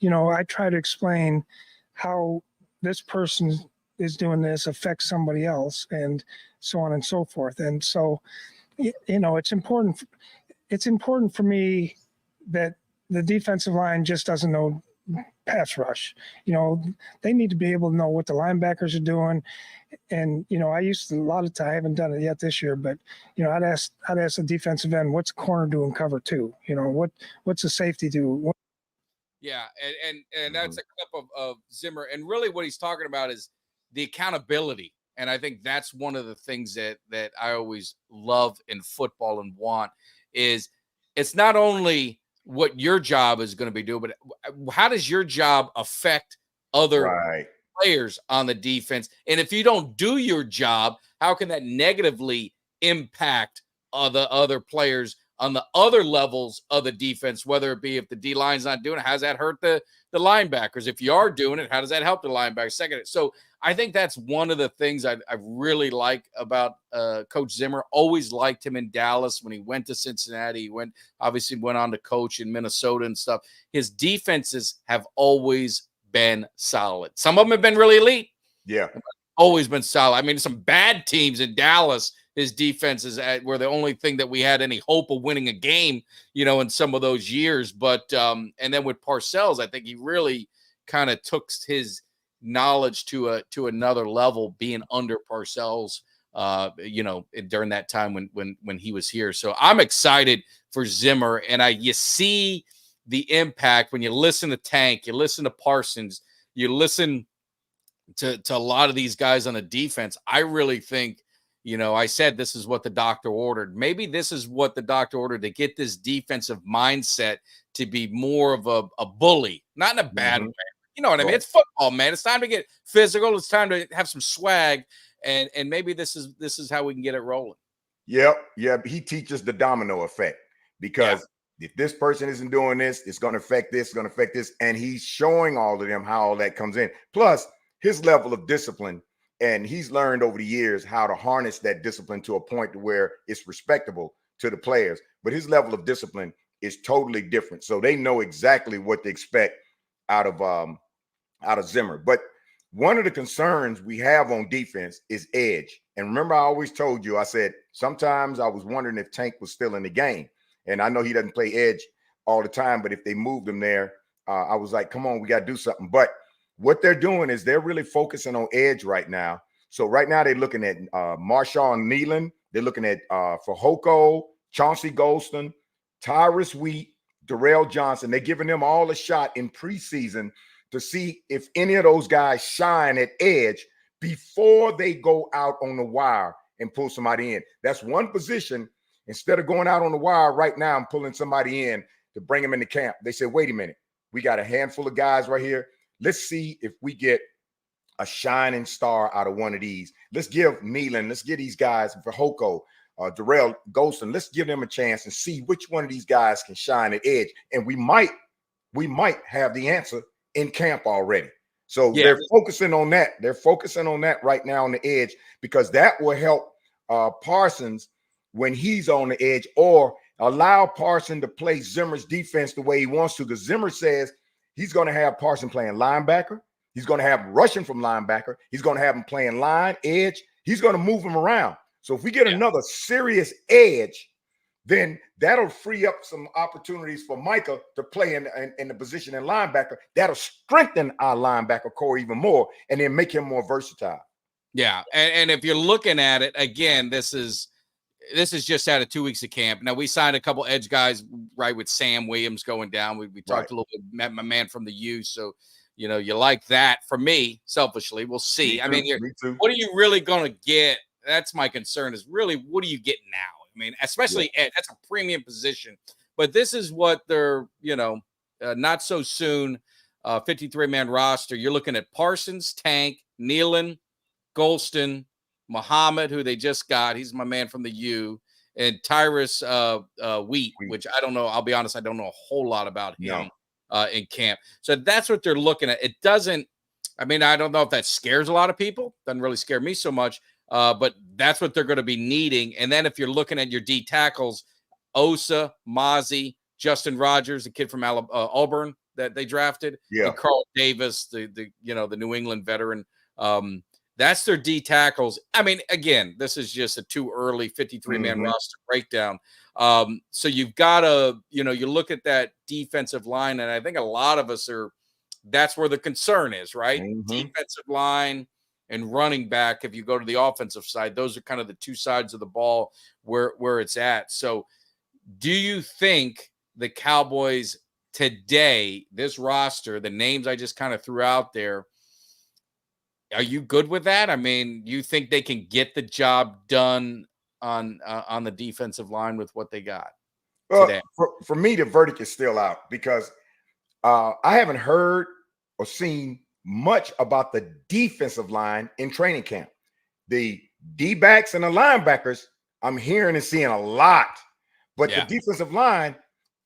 You know, I try to explain how this person is doing this affects somebody else, and so on and so forth. And so, you know, it's important for me that the defensive line just doesn't know pass rush. You know, they need to be able to know what the linebackers are doing. And, you know, I haven't done it yet this year, but, you know, I'd ask the defensive end, what's the corner doing cover 2? You know, what's the safety do? Yeah. And that's a clip of Zimmer. And really what he's talking about is the accountability. And I think that's one of the things that I always love in football and want is it's not only what your job is going to be doing, but how does your job affect other players on the defense? And if you don't do your job, how can that negatively impact other players on the other levels of the defense, whether it be if the D line's not doing it, how does that hurt the linebackers? If you are doing it, how does that help the linebackers? Second, so I think that's one of the things I really like about Coach Zimmer. Always liked him in Dallas. When he went to Cincinnati, he went on to coach in Minnesota and stuff. His defenses have always been solid. Some of them have been really elite. Yeah. Always been solid. I mean, some bad teams in Dallas, his defenses were the only thing that we had any hope of winning a game, you know, in some of those years. But and then with Parcells, I think he really kind of took his knowledge to another level, being under Parcells during that time when he was here. So I'm excited for Zimmer, and you see the impact when you listen to Tank, you listen to Parsons, you listen to a lot of these guys on the defense. I really think, I said this is what the doctor ordered. Maybe this is what the doctor ordered to get this defensive mindset to be more of a bully, not in a bad way. You know what I mean? It's football, man. It's time to get physical. It's time to have some swag, and maybe this is how we can get it rolling. Yep. He teaches the domino effect, because if this person isn't doing this, it's going to affect this, it's going to affect this, and he's showing all of them how all that comes in. Plus, his level of discipline, and he's learned over the years how to harness that discipline to a point to where it's respectable to the players. But his level of discipline is totally different, so they know exactly what to expect out of Zimmer. But one of the concerns we have on defense is edge. And remember, I always told you, I said sometimes I was wondering if Tank was still in the game. And I know he doesn't play edge all the time, but if they moved him there, I was like, come on, we got to do something. But what they're doing is they're really focusing on edge right now. So right now they're looking at Marshawn Nealon. They're looking at Fehoko, Chauncey Golston, Tyrus Wheat, Darrell Johnson. They're giving them all a shot in preseason to see if any of those guys shine at edge before they go out on the wire and pull somebody in. That's one position. Instead of going out on the wire right now and pulling somebody in to bring them into camp, they said, wait a minute, we got a handful of guys right here. Let's see if we get a shining star out of one of these. Let's give Nealon, let's get these guys, Fehoko, Darrell Golston, let's give them a chance and see which one of these guys can shine at edge. And we might have the answer in camp already. So they're focusing on that. They're focusing on that right now on the edge, because that will help Parsons when he's on the edge, or allow Parsons to play Zimmer's defense the way he wants to, because Zimmer says he's going to have Parsons playing linebacker. He's going to have him rushing from linebacker. He's going to have him playing line, edge. He's going to move him around. So if we get another serious edge, then that'll free up some opportunities for Micah to play in the position in linebacker. That'll strengthen our linebacker core even more, and then make him more versatile. Yeah, and if you're looking at it, again, this is just out of 2 weeks of camp. Now, we signed a couple edge guys, right, with Sam Williams going down. We talked a little bit, met my man from the U, so, you like that. For me, selfishly, we'll see. Me too. What are you really going to get? That's my concern, is really, what are you getting now? I mean, especially edge, that's a premium position. But this is what they're, not so soon, 53-man roster. You're looking at Parsons, Tank, Nealon, Golston, Muhammad, who they just got. He's my man from the U. And Tyrus Wheat, which I don't know. I'll be honest, I don't know a whole lot about him in camp. So that's what they're looking at. It doesn't, I don't know if that scares a lot of people. Doesn't really scare me so much. But that's what they're going to be needing. And then if you're looking at your D tackles, Osa, Mozzie, Justin Rogers, the kid from Auburn that they drafted, and Carl Davis, the New England veteran. That's their D tackles. Again, this is just a too early 53-man roster breakdown. So you've got to, you look at that defensive line, and I think a lot of us that's where the concern is, right? Defensive line and running back. If you go to the offensive side, those are kind of the two sides of the ball where it's at. So do you think the Cowboys today, this roster, the names I just kind of threw out there, are you good with that? You think they can get the job done on the defensive line with what they got today? For me, the verdict is still out, because I haven't heard or seen much about the defensive line in training camp. The D-backs and the linebackers, I'm hearing and seeing a lot. But the defensive line,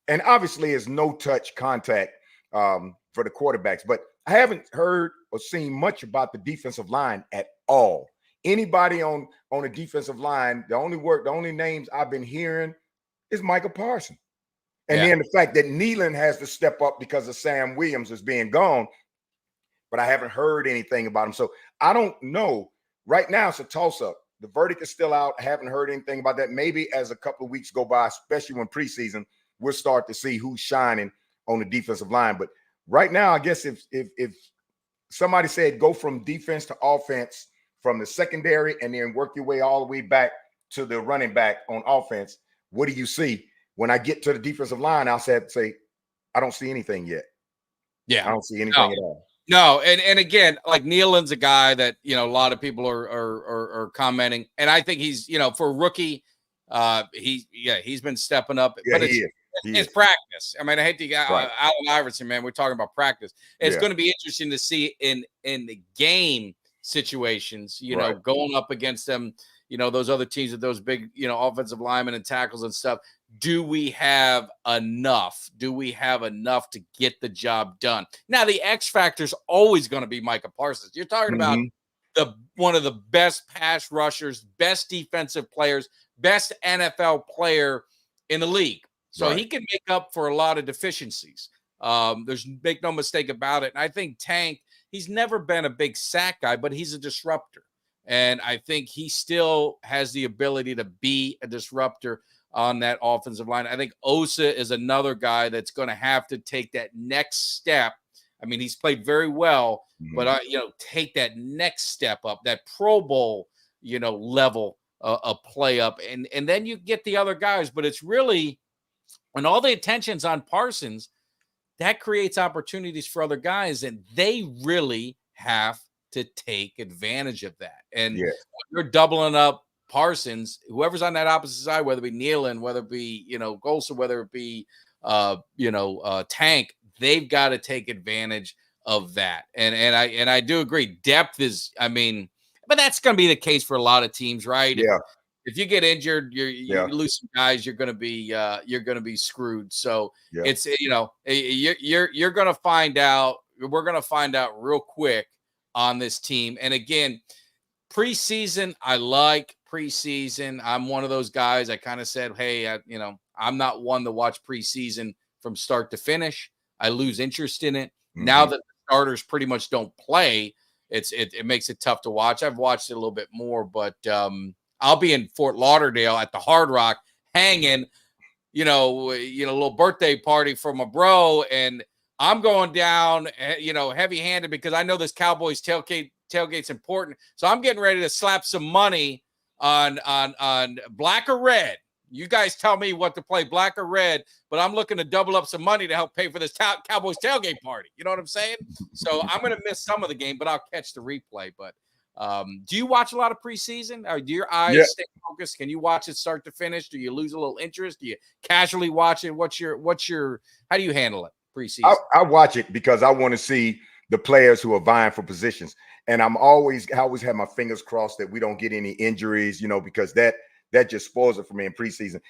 and obviously is no-touch contact for the quarterbacks. But I haven't heard or seen much about the defensive line at all. Anybody on the defensive line, the only names I've been hearing is Micah Parsons. And then the fact that Nealon has to step up because of Sam Williams is being gone, but I haven't heard anything about him. So I don't know. Right now, it's a toss-up. The verdict is still out. I haven't heard anything about that. Maybe as a couple of weeks go by, especially when preseason, we'll start to see who's shining on the defensive line. But right now, I guess if somebody said go from defense to offense from the secondary and then work your way all the way back to the running back on offense, what do you see? When I get to the defensive line, I'll say, I don't see anything yet. Yeah. I don't see anything at all. No, and again, like Nealon's a guy that, you know, a lot of people are commenting, and I think he's, you know, for a rookie, he's been stepping up, Yeah, but it's practice. I mean, I hate to get Allen Iverson, man. We're talking about practice. It's going to be interesting to see in the game situations, you know, going up against them, you know, those other teams with those big, you know, offensive linemen and tackles and stuff. Do we have enough? Do we have enough to get the job done? Now, the X factor is always going to be Micah Parsons. You're talking about one of the best pass rushers, best defensive players, best NFL player in the league. So he can make up for a lot of deficiencies. There's make no mistake about it. And I think Tank, he's never been a big sack guy, but he's a disruptor. And I think he still has the ability to be a disruptor on that offensive line. I think Osa is another guy that's going to have to take that next step. I mean, he's played very well, but you know, take that next step up, that Pro Bowl, you know, level of play up, and then you get the other guys. But it's really, when all the attention's on Parsons, that creates opportunities for other guys, and they really have to take advantage of that. And when you're doubling up Parsons, whoever's on that opposite side, whether it be Nealon, whether it be, you know, Golsa, whether it be, Tank, they've got to take advantage of that. And I do agree. Depth is, I mean, but that's going to be the case for a lot of teams, right? Yeah. If you get injured, you lose some guys, you're going to be screwed. So it's, you know, you're going to find out. We're going to find out real quick on this team. And again, preseason, I like preseason. I'm one of those guys. I kind of said, hey, I'm not one to watch preseason from start to finish. I lose interest in it. Now that the starters pretty much don't play, it makes it tough to watch. I've watched it a little bit more, but I'll be in Fort Lauderdale at the Hard Rock hanging, a little birthday party for my bro, and I'm going down, heavy-handed because I know this Cowboys tailgate's important. So I'm getting ready to slap some money on black or red. You guys tell me what to play, black or red, but I'm looking to double up some money to help pay for this Cowboys tailgate party. You know what I'm saying? So I'm going to miss some of the game, but I'll catch the replay. But do you watch a lot of preseason? Or do your eyes stay focused? Can you watch it start to finish? Do you lose a little interest? Do you casually watch it? How do you handle it preseason? I watch it because I want to see the players who are vying for positions. And I always have my fingers crossed that we don't get any injuries, because that just spoils it for me in preseason.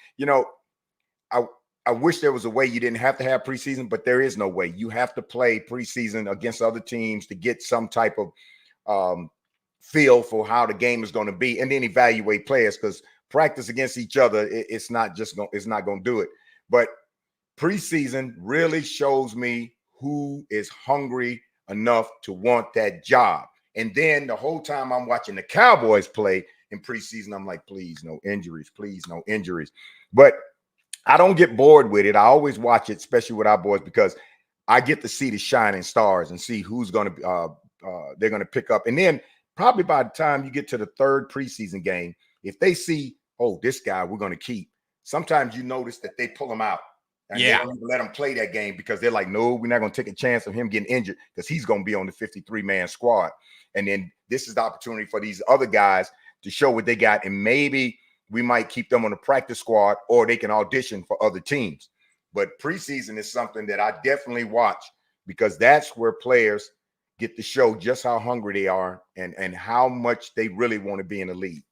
I wish there was a way you didn't have to have preseason, but there is no way. You have to play preseason against other teams to get some type of feel for how the game is going to be, and then evaluate players, because practice against each other, it's not going to do it. But preseason really shows me who is hungry enough to want that job. And then the whole time I'm watching the Cowboys play in preseason, I'm like, please, no injuries, please, no injuries. But I don't get bored with it. I always watch it, especially with our boys, because I get to see the shining stars and see who's going to they're going to pick up. And then probably by the time you get to the third preseason game, if they see, oh, this guy we're going to keep, sometimes you notice that they pull him out. And they don't even let him play that game because they're like, no, we're not going to take a chance of him getting injured because he's going to be on the 53-man squad. And then this is the opportunity for these other guys to show what they got. And maybe we might keep them on the practice squad, or they can audition for other teams. But preseason is something that I definitely watch, because that's where players get to show just how hungry they are and how much they really want to be in the league.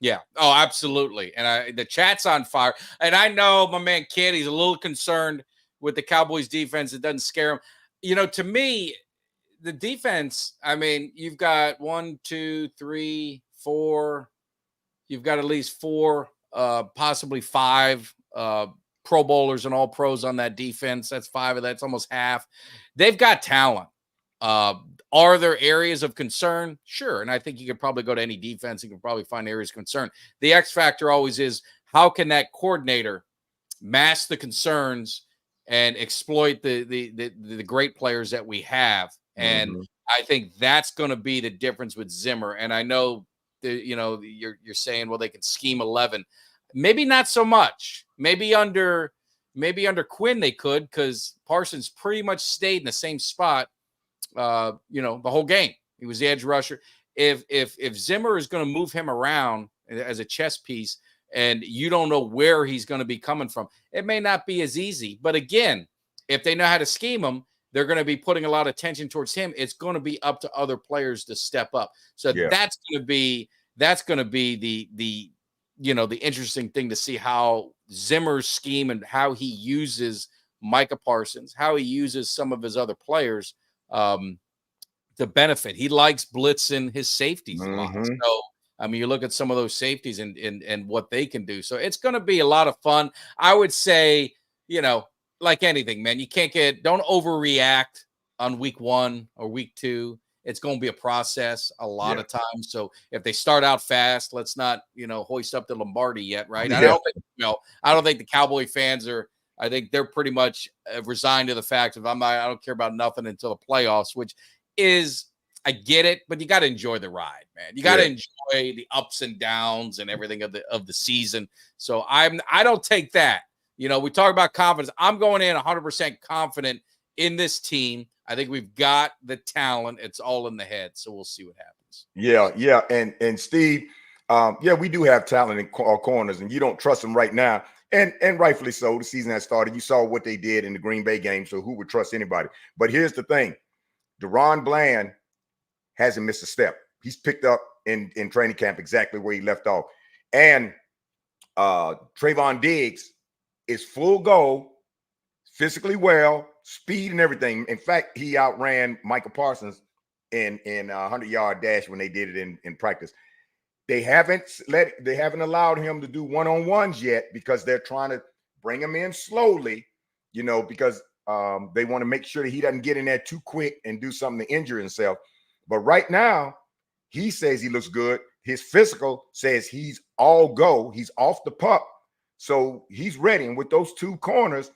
Yeah. Oh, absolutely. And the chat's on fire. And I know my man Kid, he's a little concerned with the Cowboys defense. It doesn't scare him. To me, the defense, I mean, you've got 1, 2, 3, 4. You've got at least 4, possibly 5 Pro Bowlers and all pros on that defense. That's 5 of that's almost half. They've got talent. Are there areas of concern? Sure. And I think you could probably go to any defense. You can probably find areas of concern. The X factor always is, how can that coordinator mask the concerns and exploit the great players that we have? And I think that's going to be the difference with Zimmer. And I know you're saying, well, they can scheme 11. Maybe not so much. Maybe under Quinn they could, because Parsons pretty much stayed in the same spot, the whole game. He was the edge rusher. If Zimmer is going to move him around as a chess piece, and you don't know where he's going to be coming from, it may not be as easy. But again, if they know how to scheme him, they're going to be putting a lot of attention towards him. It's going to be up to other players to step up. So that's going to be the interesting thing to see how Zimmer's scheme and how he uses Micah Parsons, how he uses some of his other players to benefit. He likes blitzing his safeties a lot. So, I mean, you look at some of those safeties and what they can do. So it's going to be a lot of fun. I would say, like anything, man, don't overreact on week 1 or week 2. It's going to be a process a lot of times. So if they start out fast, let's not, hoist up the Lombardi yet, right? I don't think the Cowboy fans are. I think they're pretty much resigned to the fact of I don't care about nothing until the playoffs, which is, I get it, but you got to enjoy the ride, man. You got to enjoy the ups and downs and everything of the season. So I don't take that. We talk about confidence. I'm going in 100% confident in this team. I think we've got the talent. It's all in the head. So we'll see what happens. Yeah. And Steve, we do have talent in our corners, and you don't trust them right now. And rightfully so. The season has started. You saw what they did in the Green Bay game. So who would trust anybody? But here's the thing. Deron Bland hasn't missed a step. He's picked up in training camp exactly where he left off. And Trayvon Diggs is full go, physically well, speed and everything. In fact, he outran Micah Parsons in a 100-yard dash when they did it in practice. They haven't allowed him to do one-on-ones yet, because they're trying to bring him in slowly, because they want to make sure that he doesn't get in there too quick and do something to injure himself. But right now, he says he looks good. His physical says he's all go. He's off the pup. So he's ready. And with those two corners,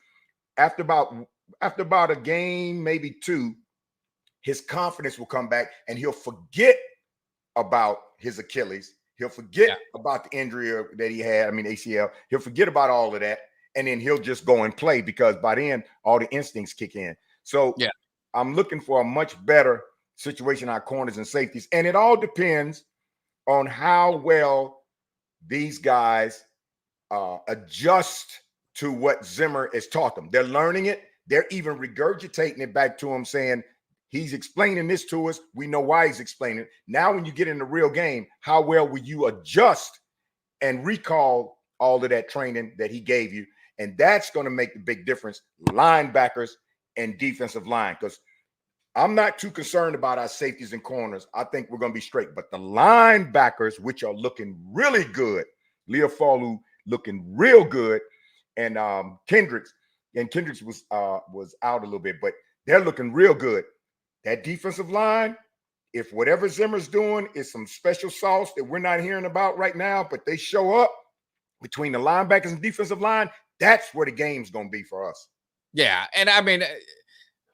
after about a game, maybe 2, his confidence will come back, and he'll forget about his Achilles. He'll forget about the injury that he had. ACL. He'll forget about all of that. And then he'll just go and play, because by then all the instincts kick in. So I'm looking for a much better situation on corners and safeties. And it all depends on how well these guys adjust to what Zimmer has taught them. They're learning it. They're even regurgitating it back to him, saying, he's explaining this to us. We know why he's explaining it. Now, when you get in the real game, how well will you adjust and recall all of that training that he gave you? And that's going to make the big difference, linebackers and defensive line, because I'm not too concerned about our safeties and corners. I think we're going to be straight. But the linebackers, which are looking really good, Leofalu looking real good, and Kendricks was out a little bit, but they're looking real good. That defensive line, if whatever Zimmer's doing is some special sauce that we're not hearing about right now, but they show up between the linebackers and defensive line, that's where the game's going to be for us. Yeah, and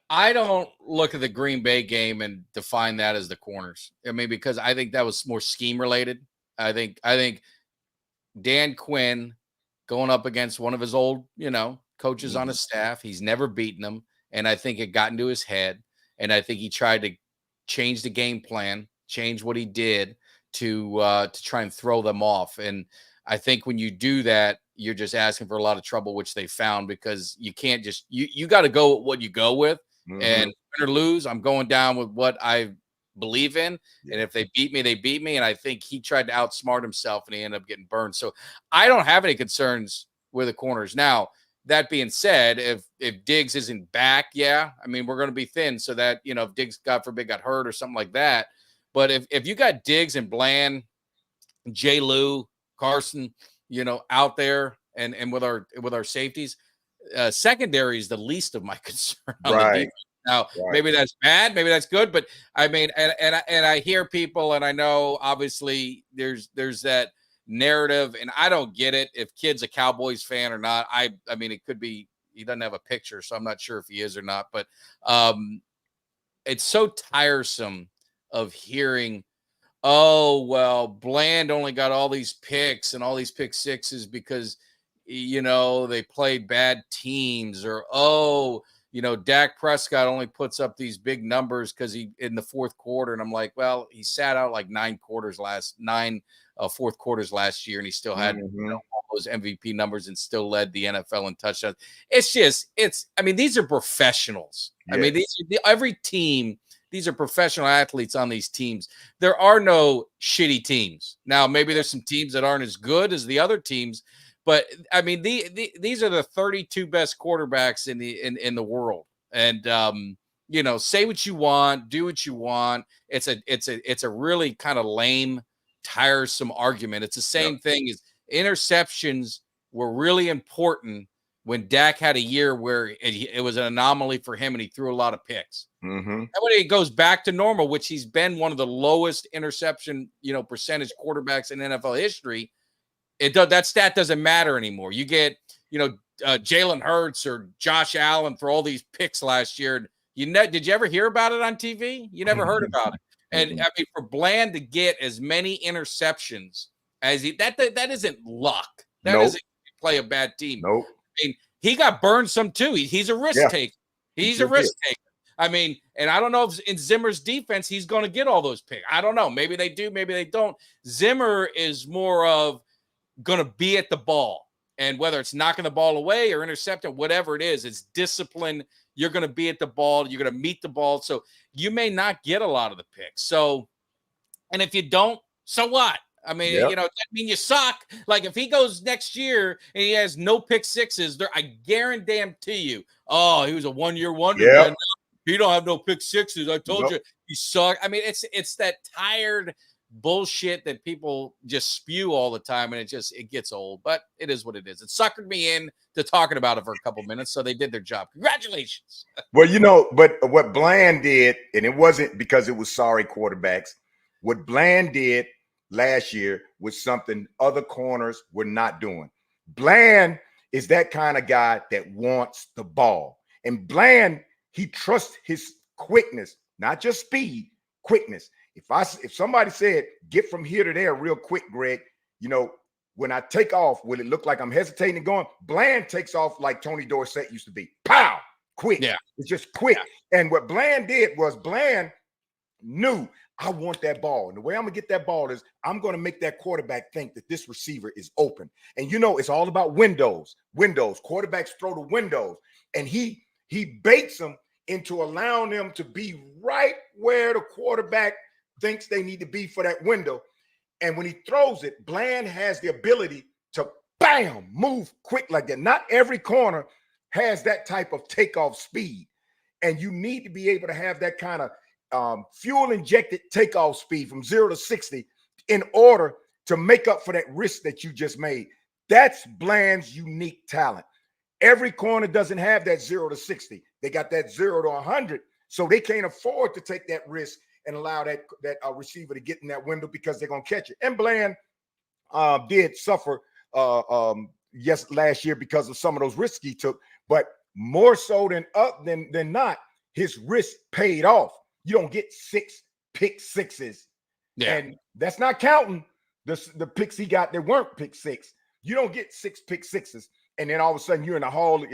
I don't look at the Green Bay game and define that as the corners. Because I think that was more scheme related. I think Dan Quinn going up against one of his old, coaches on his staff, he's never beaten them, and I think it got into his head, and I think he tried to change the game plan, change what he did to try and throw them off. And I think when you do that, you're just asking for a lot of trouble, which they found, because you can't just you got to go with what you go with. And win or lose, I'm going down with what I believe in. And if they beat me, they beat me. And I think he tried to outsmart himself, and he ended up getting burned. So I don't have any concerns with the corners. Now, that being said, if Diggs isn't back, we're going to be thin. So that, if Diggs, God forbid, got hurt or something like that. But if you got Diggs and Bland, J. Lou, Carson, out there and with our safeties, secondary is the least of my concern. Right. Now, maybe that's bad, maybe that's good, but and I hear people, and I know obviously there's that narrative, and I don't get it if kid's a Cowboys fan or not. It could be he doesn't have a picture, so I'm not sure if he is or not. But it's so tiresome of hearing, oh, well, Bland only got all these picks and all these pick sixes because, they played bad teams, or, oh, Dak Prescott only puts up these big numbers because he in the fourth quarter. And I'm like, well, he sat out like 9 fourth quarters last year, and he still had all those MVP numbers and still led the NFL in touchdowns. These are professionals. Yes. Every team, these are professional athletes on these teams. There are no shitty teams. Now, maybe there's some teams that aren't as good as the other teams, but these are the 32 best quarterbacks in the world. And say what you want, do what you want. It's a really kind of lame, tiresome argument. It's the same thing as interceptions were really important when Dak had a year where it was an anomaly for him and he threw a lot of picks. Mm-hmm. And when it goes back to normal, which he's been one of the lowest interception, percentage quarterbacks in NFL history, that stat doesn't matter anymore. You get, Jalen Hurts or Josh Allen for all these picks last year. Did you ever hear about it on TV? You never heard about it. And for Bland to get as many interceptions as that isn't luck. That isn't play a bad team. Nope. He got burned some too. He's a risk taker. He's a risk taker. And I don't know if in Zimmer's defense he's going to get all those picks. I don't know. Maybe they do. Maybe they don't. Zimmer is more of going to be at the ball, and whether it's knocking the ball away or intercepting, whatever it is, it's discipline. You're going to be at the ball. You're going to meet the ball. So you may not get a lot of the picks. So, and if you don't, so what? That mean you suck. Like if he goes next year and he has no pick sixes, I guarantee you, he was a 1-year wonder. Yep. He don't have no pick sixes. I told you he sucked. It's that tired bullshit that people just spew all the time, and it gets old. But it is what it is. It suckered me in to talking about it for a couple minutes, so they did their job. Congratulations. Well, but what Bland did, and it wasn't because it was sorry quarterbacks. What Bland did last year was something other corners were not doing. Bland is that kind of guy that wants the ball. And Bland, he trusts his quickness, not just speed, quickness. If somebody said, get from here to there real quick, Greg, when I take off, will it look like I'm hesitating and going? Bland takes off like Tony Dorsett used to be. Pow! Quick. Yeah. It's just quick. Yeah. And what Bland did was Bland knew, I want that ball. And the way I'm going to get that ball is I'm going to make that quarterback think that this receiver is open. And it's all about windows. Quarterbacks throw the windows. And he baits them into allowing them to be right where the quarterback thinks they need to be for that window. And when he throws it, Bland has the ability to bam, move quick like that. Not every corner has that type of takeoff speed. And you need to be able to have that kind of fuel injected takeoff speed from 0 to 60 in order to make up for that risk that you just made. That's Bland's unique talent. Every corner doesn't have that 0 to 60. They got that 0 to 100. So they can't afford to take that risk and allow that receiver to get in that window because they're going to catch it. And Bland did suffer last year because of some of those risks he took, but more so than not, his risk paid off. You don't get 6 pick sixes. Yeah. And that's not counting the picks he got that weren't pick six. You don't get 6 pick sixes. And then all of a sudden you're in the hall,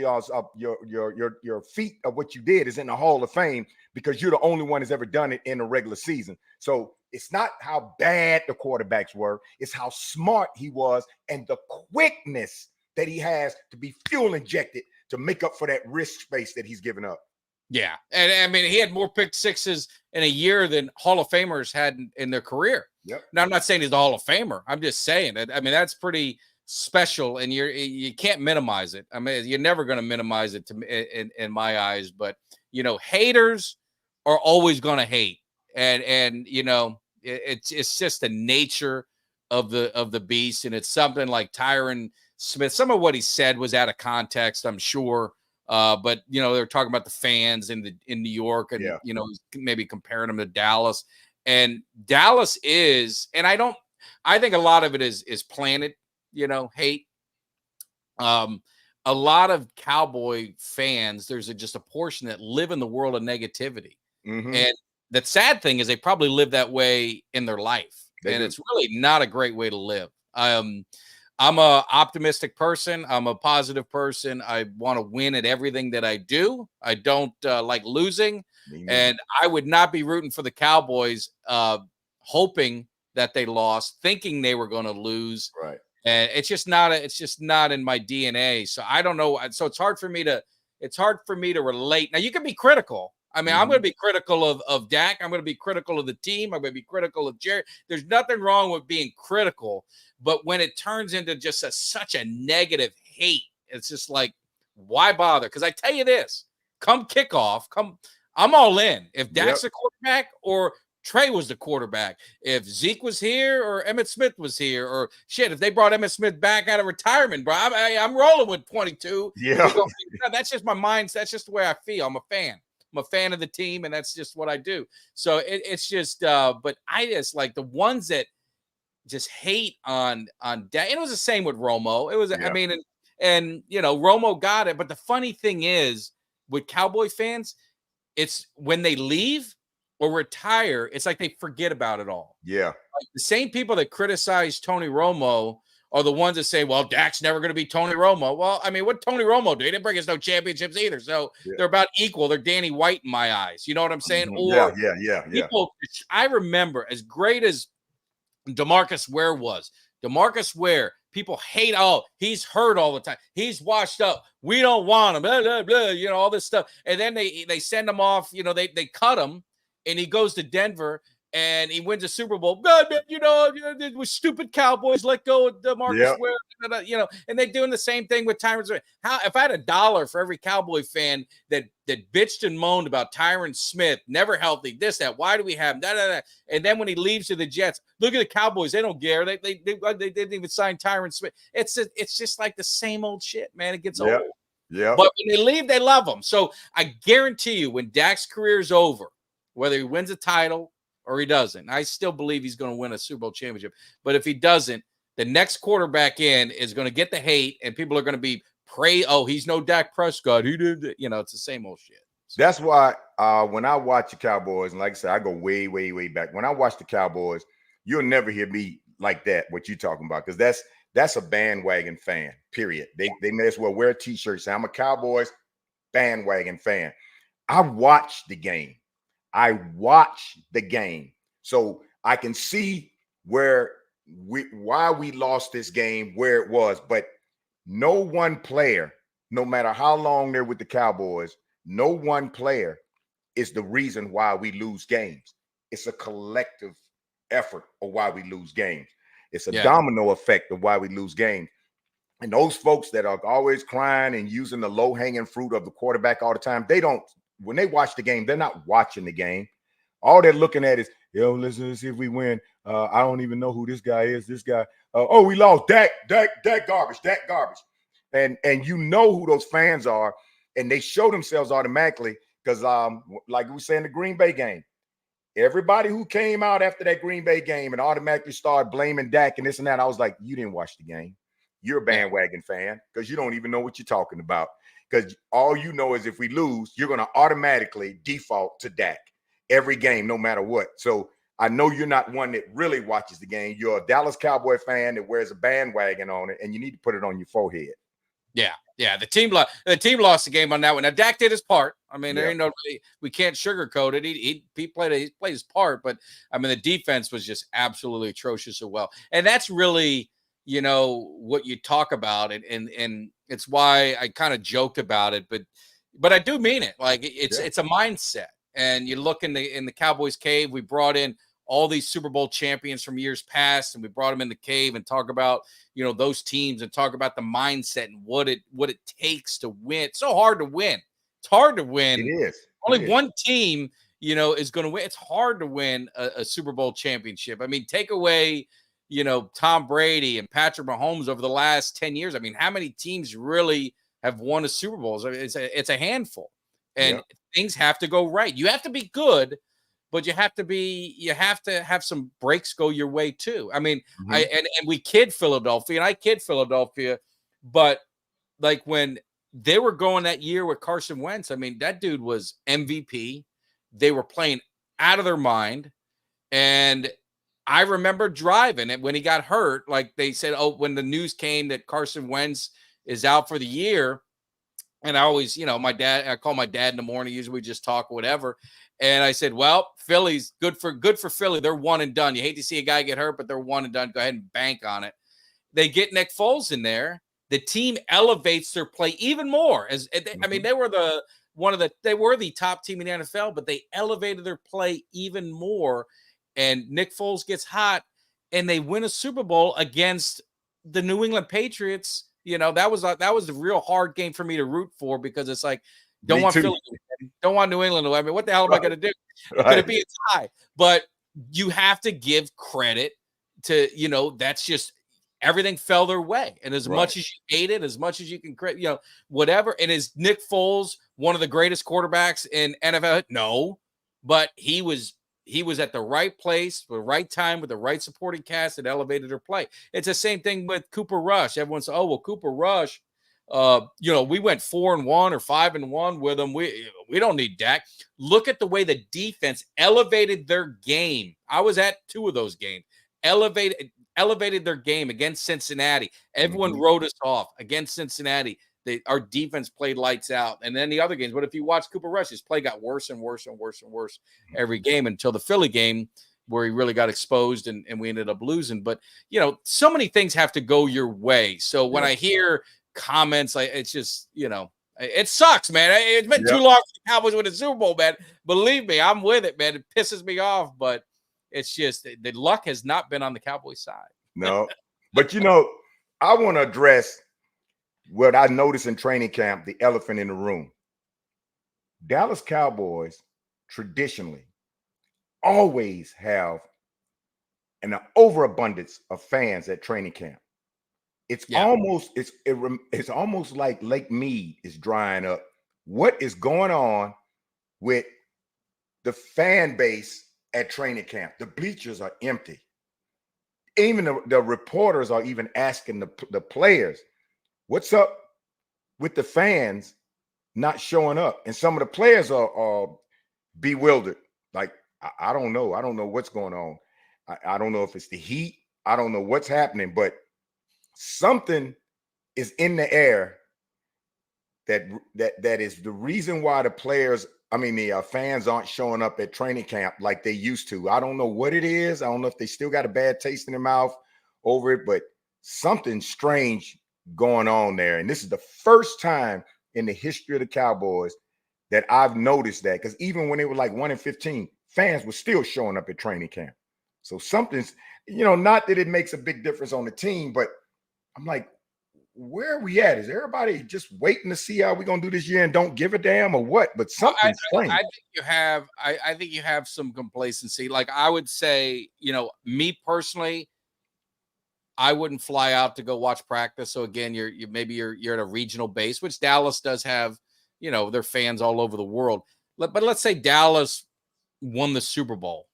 your feat of what you did is in the Hall of Fame because you're the only one that's ever done it in the regular season. So it's not how bad the quarterbacks were. It's how smart he was and the quickness that he has to be fuel injected to make up for that risk space that he's given up. Yeah. And he had more pick sixes in a year than Hall of Famers had in their career. Yep. Now, I'm not saying he's a Hall of Famer. I'm just saying that. That's pretty special, and you can't minimize it. You're never going to minimize it in my eyes, but haters are always going to hate. And it's just the nature of the beast. And it's something like Tyron Smith. Some of what he said was out of context, I'm sure. But they're talking about the fans in New York, and maybe comparing them to Dallas. And Dallas is, and I think a lot of it is planted, hate. A lot of Cowboy fans, there's just a portion that live in the world of negativity. And the sad thing is they probably live that way in their life. It's really not a great way to live. I'm a optimistic person. I'm a positive person. I want to win at everything that I do. I don't like losing. And I would not be rooting for the Cowboys, hoping that they lost, thinking they were going to lose. Right. And it's just not in my DNA. So I don't know. So it's hard for me to relate. Now you can be critical. I mean, I'm going to be critical of Dak. I'm going to be critical of the team. I'm going to be critical of Jerry. There's nothing wrong with being critical, but when it turns into just such a negative hate, it's just like, why bother? Because I tell you this, come kickoff, I'm all in. If Dak's the quarterback or Trey was the quarterback, if Zeke was here or Emmitt Smith was here, or shit, if they brought Emmitt Smith back out of retirement, bro, I'm rolling with 22. Yeah. That's just my mind. That's just the way I feel. I'm a fan. I'm a fan of the team, and that's just what I do. So it's just, but I just like the ones that just hate on Dak. And it was the same with Romo. It was, I mean, and you know, Romo got it. But the funny thing is, with Cowboy fans, it's when they leave or retire, it's like they forget about it all. Yeah. Like the same people that criticize Tony Romo are the ones that say, well, Dak's never going to be Tony Romo. Well, I mean, what Tony Romo do? He didn't bring us no championships either. So they're about equal. They're Danny White in my eyes. You know what I'm saying? Or people, I remember as great as DeMarcus Ware was. DeMarcus Ware, people hate, oh, he's hurt all the time. He's washed up. We don't want him. Blah, blah, blah, you know, all this stuff. And then they send him off. You know, they cut him, and he goes to Denver. And he wins a Super Bowl. You know, it was stupid Cowboys. Let go of DeMarcus Ware. You know, and they're doing the same thing with Tyron Smith. If I had $1 for every Cowboy fan that bitched and moaned about Tyron Smith, never healthy, this, that, why do we have him? Da. And then when he leaves to the Jets, look at the Cowboys. They don't care. They didn't even sign Tyron Smith. It's just like the same old shit, man. It gets old. Yeah. But when they leave, they love him. So I guarantee you, when Dak's career is over, whether he wins a title or he doesn't, I still believe he's going to win a Super Bowl championship. But if he doesn't, the next quarterback in is going to get the hate, and people are going to be he's no Dak Prescott. He did, you know, it's the same old shit. So. That's why when I watch the Cowboys, and like I said, I go way, way, way back. When I watch the Cowboys, you'll never hear me like that, what you're talking about, because that's a bandwagon fan, period. They may as well wear a T-shirt saying, I'm a Cowboys bandwagon fan. I watch the game. So I can see why we lost this game, where it was. But no one player, no matter how long they're with the Cowboys, no one player is the reason why we lose games. It's a collective effort of why we lose games. It's a domino effect of why we lose games. And those folks that are always crying and using the low-hanging fruit of the quarterback all the time, when they watch the game, they're not watching the game. All they're looking at is, let's see if we win. I don't even know who this guy is. This guy, we lost. Dak garbage. And you know who those fans are, and they show themselves automatically because, like we say in the Green Bay game, everybody who came out after that Green Bay game and automatically started blaming Dak and this and that, I was like, you didn't watch the game. You're a bandwagon fan because you don't even know what you're talking about. Because all you know is if we lose, you're going to automatically default to Dak every game, no matter what. So I know you're not one that really watches the game. You're a Dallas Cowboy fan that wears a bandwagon on it, and you need to put it on your forehead. Yeah. The team lost the game on that one. Now Dak did his part. I mean, there ain't we can't sugarcoat it. He played his part, but I mean, the defense was just absolutely atrocious as well. And that's really, you know, what you talk about, and it's why I kind of joked about it, but I do mean it. Like it's a mindset. And you look in the Cowboys cave, we brought in all these Super Bowl champions from years past, and we brought them in the cave and talk about, you know, those teams and talk about the mindset and what it takes to win. It's so hard to win. It's hard to win. It is. Only one team, you know, is going to win. It's hard to win a Super Bowl championship. I mean, take away, you know, Tom Brady and Patrick Mahomes over the last 10 years. I mean, how many teams really have won a Super Bowl? I mean, it's a handful. And things have to go right. You have to be good, but you have to have some breaks go your way too. I mean, and we kid Philadelphia, and I kid Philadelphia, but like when they were going that year with Carson Wentz, I mean, that dude was MVP. They were playing out of their mind. And I remember driving it when he got hurt. Like they said, oh, when the news came that Carson Wentz is out for the year. And I always, I call my dad in the morning. Usually we just talk or whatever. And I said, well, Philly's good for Philly. They're one and done. You hate to see a guy get hurt, but they're one and done. Go ahead and bank on it. They get Nick Foles in there. The team elevates their play even more. They were they were the top team in the NFL, but they elevated their play even more. And Nick Foles gets hot, and they win a Super Bowl against the New England Patriots. That was a real hard game for me to root for, because it's like, don't want Philly to win, don't want New England to win. I mean, what the hell am I going to do? Could it be a tie? But you have to give credit to, that's just everything fell their way. And as much as you hate it, as much as you can credit, whatever. And is Nick Foles one of the greatest quarterbacks in NFL? No, but he was at the right place, the right time, with the right supporting cast that elevated her play. It's the same thing with Cooper Rush. Everyone said, oh, well, Cooper Rush, we went 4-1 or 5-1 with him. We don't need Dak. Look at the way the defense elevated their game. I was at 2 of those games. Elevated their game against Cincinnati. Everyone wrote us off against Cincinnati. Our defense played lights out. And then the other games, but if you watch Cooper Rush, his play got worse and worse and worse and worse every game until the Philly game, where he really got exposed and we ended up losing. But, so many things have to go your way. So when I hear comments, it's just, it sucks, man. It's been too long for the Cowboys win the Super Bowl, man. Believe me, I'm with it, man. It pisses me off, but it's just the luck has not been on the Cowboys side. No, but I want to address what I noticed in training camp, the elephant in the room. Dallas Cowboys traditionally always have an overabundance of fans at training camp. It's almost like Lake Mead is drying up. What is going on with the fan base at training camp? The bleachers are empty. Even the reporters are even asking the players, what's up with the fans not showing up? And some of the players are bewildered. Like, I don't know. I don't know what's going on. I don't know if it's the heat. I don't know what's happening, but something is in the air that is the reason why the fans aren't showing up at training camp like they used to. I don't know what it is. I don't know if they still got a bad taste in their mouth over it, but something strange going on there. And this is the first time in the history of the Cowboys that I've noticed that, because even when they were like 1-15, fans were still showing up at training camp. So something's, not that it makes a big difference on the team, but I'm like, where are we at? Is everybody just waiting to see how we're gonna do this year and don't give a damn, or what? But something's strange. I think you have some complacency. Like, I would say, me personally, I wouldn't fly out to go watch practice. So again, you're at a regional base, which Dallas does have, their fans all over the world. But let's say Dallas won the Super Bowl.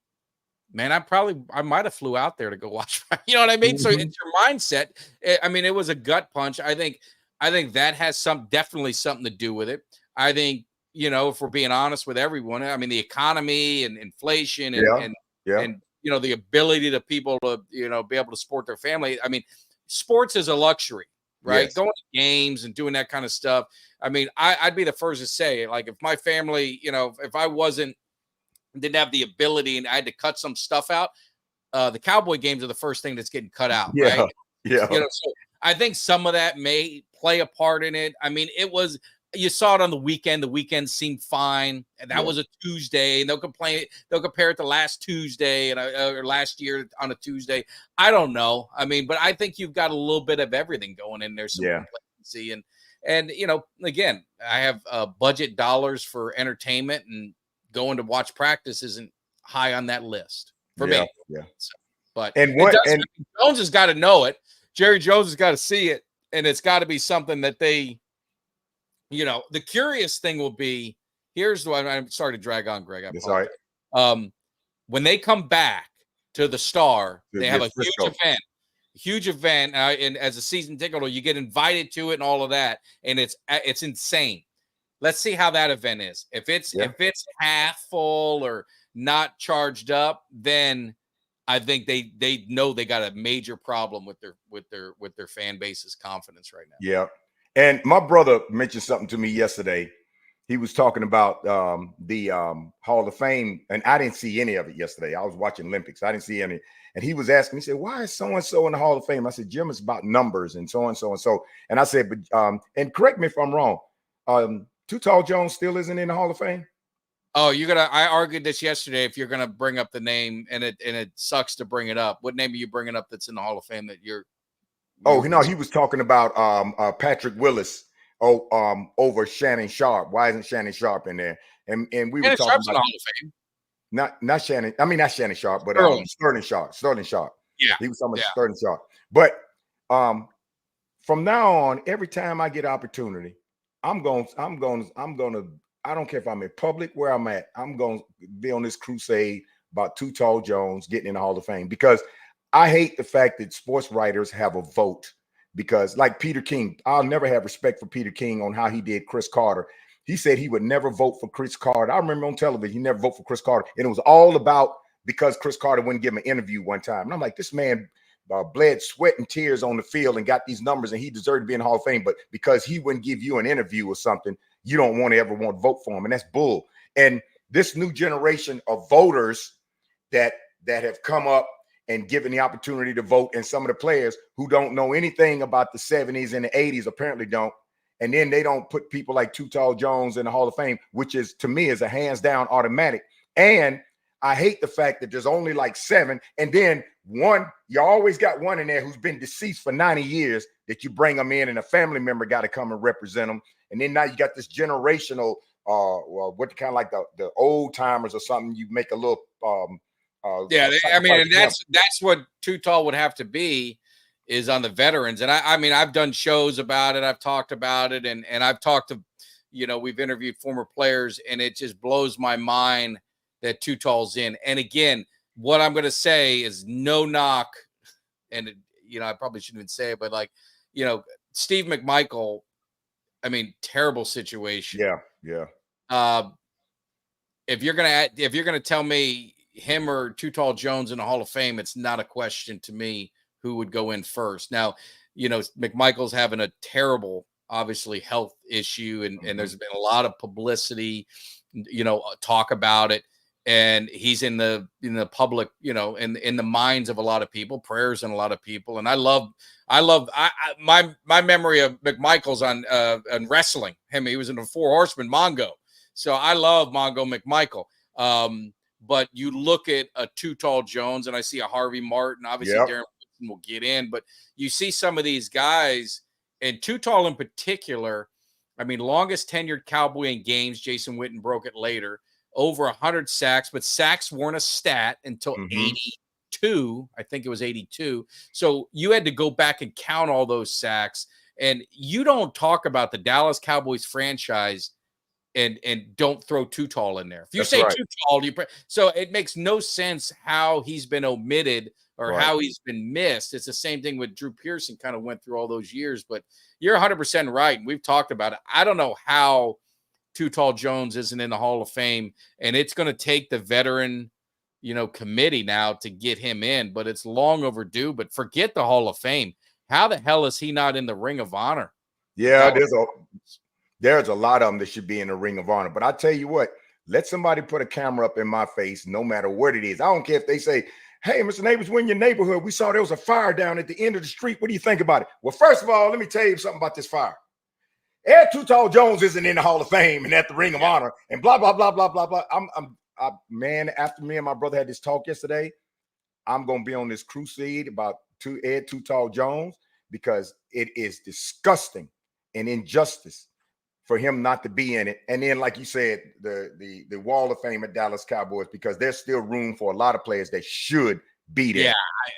Man, I might have flew out there to go watch. You know what I mean? So it's your mindset. It was a gut punch. I think that has definitely something to do with it. I think, if we're being honest with everyone, the economy and inflation and the ability to people to, be able to support their family. Sports is a luxury, right? Yes. Going to games and doing that kind of stuff. I'd be the first to say, like, if my family, if I didn't have the ability and I had to cut some stuff out, the Cowboy games are the first thing that's getting cut out, right? Yeah. So I think some of that may play a part in it. You saw it on the weekend. The weekend seemed fine, and that was a Tuesday. And they'll compare it to last Tuesday or last year on a Tuesday. I don't know. But I think you've got a little bit of everything going in there. Some complacency and again, I have budget dollars for entertainment, and going to watch practice isn't high on that list for me. Yeah. So, but Jones has got to know it. Jerry Jones has got to see it, and it's got to be something that they. The curious thing will be, here's what I'm sorry to drag on, Greg. That's all right. When they come back to the Star, they have a huge event. And as a season ticket holder, you get invited to it and all of that. And it's insane. Let's see how that event is. If it's half full or not charged up, then I think they know they got a major problem with their fan base's confidence right now. Yeah. And my brother mentioned something to me yesterday. He was talking about the Hall of Fame, and I didn't see any of it yesterday. I was watching Olympics. I didn't see any. And he was asking me, he said, why is so-and-so in the Hall of Fame? I said, Jim, it's about numbers and so and so and so. And I said, but and correct me if I'm wrong, Too Tall Jones still isn't in the Hall of Fame? Oh, I argued this yesterday. If you're gonna bring up the name, and it sucks to bring it up, what name are you bringing up that's in the Hall of Fame that you're Oh, no, he was talking about Patrick Willis over Shannon Sharp. Why isn't Shannon Sharp in there? And we were talking Sharp's about in the Hall of Fame. Not Shannon. I mean, not Shannon Sharp, but Sterling Sharp. Sterling Sharp. Yeah, he was talking about Sterling Sharp. But from now on, every time I get opportunity, I'm going to. I don't care if I'm in public where I'm at. I'm going to be on this crusade about Too Tall Jones getting in the Hall of Fame, because I hate the fact that sports writers have a vote. Because like Peter King, I'll never have respect for Peter King on how he did Chris Carter. He said he would never vote for Chris Carter. I remember on television, he never voted for Chris Carter. And it was all about because Chris Carter wouldn't give him an interview one time. And I'm like, this man bled sweat and tears on the field and got these numbers, and he deserved to be in the Hall of Fame. But because he wouldn't give you an interview or something, you don't want to ever want to vote for him. And that's bull. And this new generation of voters that have come up and given the opportunity to vote, and some of the players who don't know anything about the 70s and the 80s apparently don't. And then they don't put people like Too Tall Jones in the Hall of Fame, which is, to me, is a hands down automatic. And I hate the fact that there's only like 7. And then one, you always got one in there who's been deceased for 90 years that you bring them in, and a family member got to come and represent them. And then now you got this generational, what kind of like the old timers or something. You make a little, and that's what Too Tall would have to be, is on the veterans. And I mean, I've done shows about it. I've talked about it, and I've talked to, we've interviewed former players, and it just blows my mind that Too Tall's in. And again, what I'm going to say is no knock, and I probably shouldn't even say it, but Steve McMichael, I mean, terrible situation. Yeah. If you're gonna tell me him or Too Tall Jones in the Hall of Fame, it's not a question to me who would go in first. Now, McMichael's having a terrible, obviously, health issue, and there's been a lot of publicity, talk about it, and he's in the public, in the minds of a lot of people, prayers in a lot of people. And my memory of McMichael's on wrestling. He was in the Four Horsemen, Mongo. So I love Mongo McMichael. But you look at a Too Tall Jones, and I see a Harvey Martin. Obviously, Darren Woodson will get in, but you see some of these guys, and Too Tall in particular. I mean, longest tenured Cowboy in games. Jason Witten broke it later. Over 100 sacks, but sacks weren't a stat until 82. I think it was 82. So you had to go back and count all those sacks. And you don't talk about the Dallas Cowboys franchise and don't throw Too Tall in there. If you say Too Tall, so it makes no sense how he's been omitted or how he's been missed. It's the same thing with Drew Pearson, kind of went through all those years, but you're 100% right. And we've talked about it. I don't know how Too Tall Jones isn't in the Hall of Fame, and it's going to take the veteran, committee now to get him in, but it's long overdue. But forget the Hall of Fame. How the hell is he not in the Ring of Honor? Yeah, there's a lot of them that should be in the Ring of Honor. But I tell you what, let somebody put a camera up in my face, no matter what it is. I don't care if they say, hey, Mr. Neighbors, we're in your neighborhood. We saw there was a fire down at the end of the street. What do you think about it? Well, first of all, let me tell you something about this fire. Too Tall Jones isn't in the Hall of Fame and at the Ring of Honor and blah, blah, blah, blah, blah, blah. Man, after me and my brother had this talk yesterday, I'm going to be on this crusade about Too Tall Jones, because it is disgusting and injustice for him not to be in it. And then, like you said, the Wall of Fame at Dallas Cowboys, because there's still room for a lot of players that should be there. Yeah,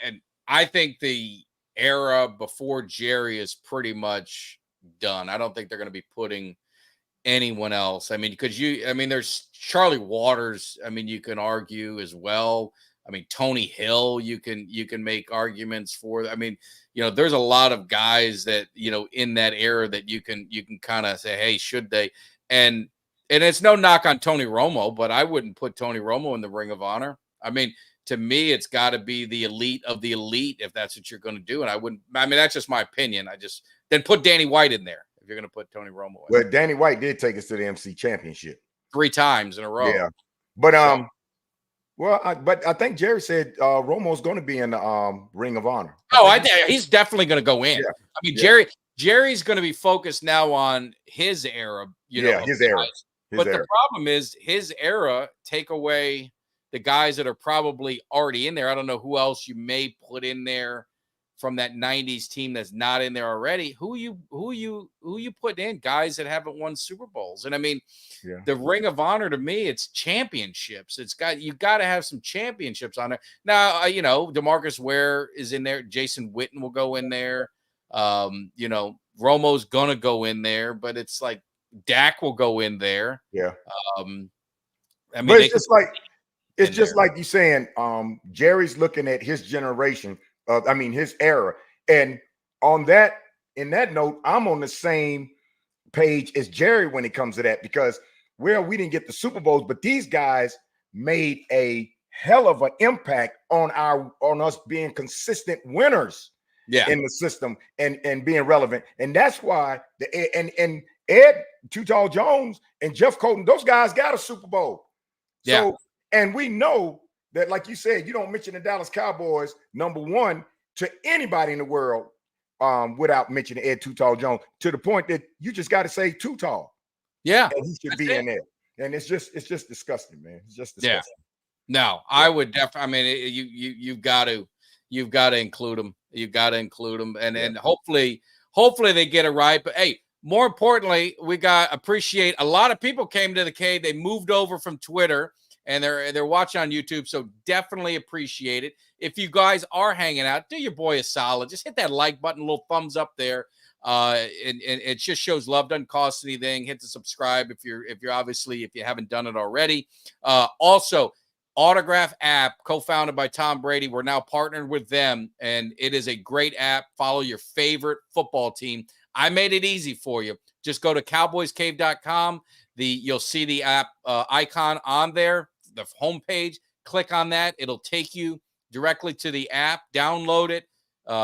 and I think the era before Jerry is pretty much done. I don't think they're going to be putting anyone else. I mean, there's Charlie Waters. I mean, you can argue as well. I mean, Tony Hill, you can make arguments for. I mean, there's a lot of guys that, in that era that you can kind of say, hey, should they? And it's no knock on Tony Romo, but I wouldn't put Tony Romo in the Ring of Honor. I mean, to me, it's got to be the elite of the elite if that's what you're going to do. And that's just my opinion. Then put Danny White in there if you're going to put Tony Romo in. Well, Danny White did take us to the MC Championship 3 times in a row. Yeah. But, but I think Jerry said Romo's going to be in the Ring of Honor. He's definitely going to go in. Yeah. I mean, Jerry's going to be focused now on his era. His era. The problem is his era take away the guys that are probably already in there. I don't know who else you may put in there from that 90s team that's not in there already. Who you put in? Guys that haven't won Super Bowls. And I mean, the Ring of Honor to me, it's championships. You got to have some championships on there. Now, DeMarcus Ware is in there. Jason Witten will go in there. Romo's gonna go in there, but it's like Dak will go in there. Yeah. But it's just like you saying, Jerry's looking at his generation, his era. And in that note, I'm on the same page as Jerry when it comes to that, because we didn't get the Super Bowls, but these guys made a hell of an impact on us being consistent winners in the system and being relevant. And that's why and Ed Too Tall Jones and Jeff Colton, those guys got a Super Bowl. So, and we know that, like you said, you don't mention the Dallas Cowboys #1 to anybody in the world without mentioning Ed Too Tall Jones, to the point that you just got to say Too Tall. Yeah. And he should be in there. And it's just disgusting, man. It's just disgusting. No, I would definitely. You've got to include them. You've got to include them, and hopefully they get it right. But hey, more importantly, appreciate a lot of people came to the cave. They moved over from Twitter and they're watching on YouTube. So definitely appreciate it. If you guys are hanging out, do your boy a solid. Just hit that like button, a little thumbs up there. And it just shows love. Doesn't cost anything. Hit the subscribe if you haven't done it already. Also, Autograph app, co-founded by Tom Brady. We're now partnered with them, and it is a great app. Follow your favorite football team. I made it easy for you. Just go to cowboyscave.com. You'll see the app icon on there, the homepage. Click on that. It'll take you directly to the app. Download it.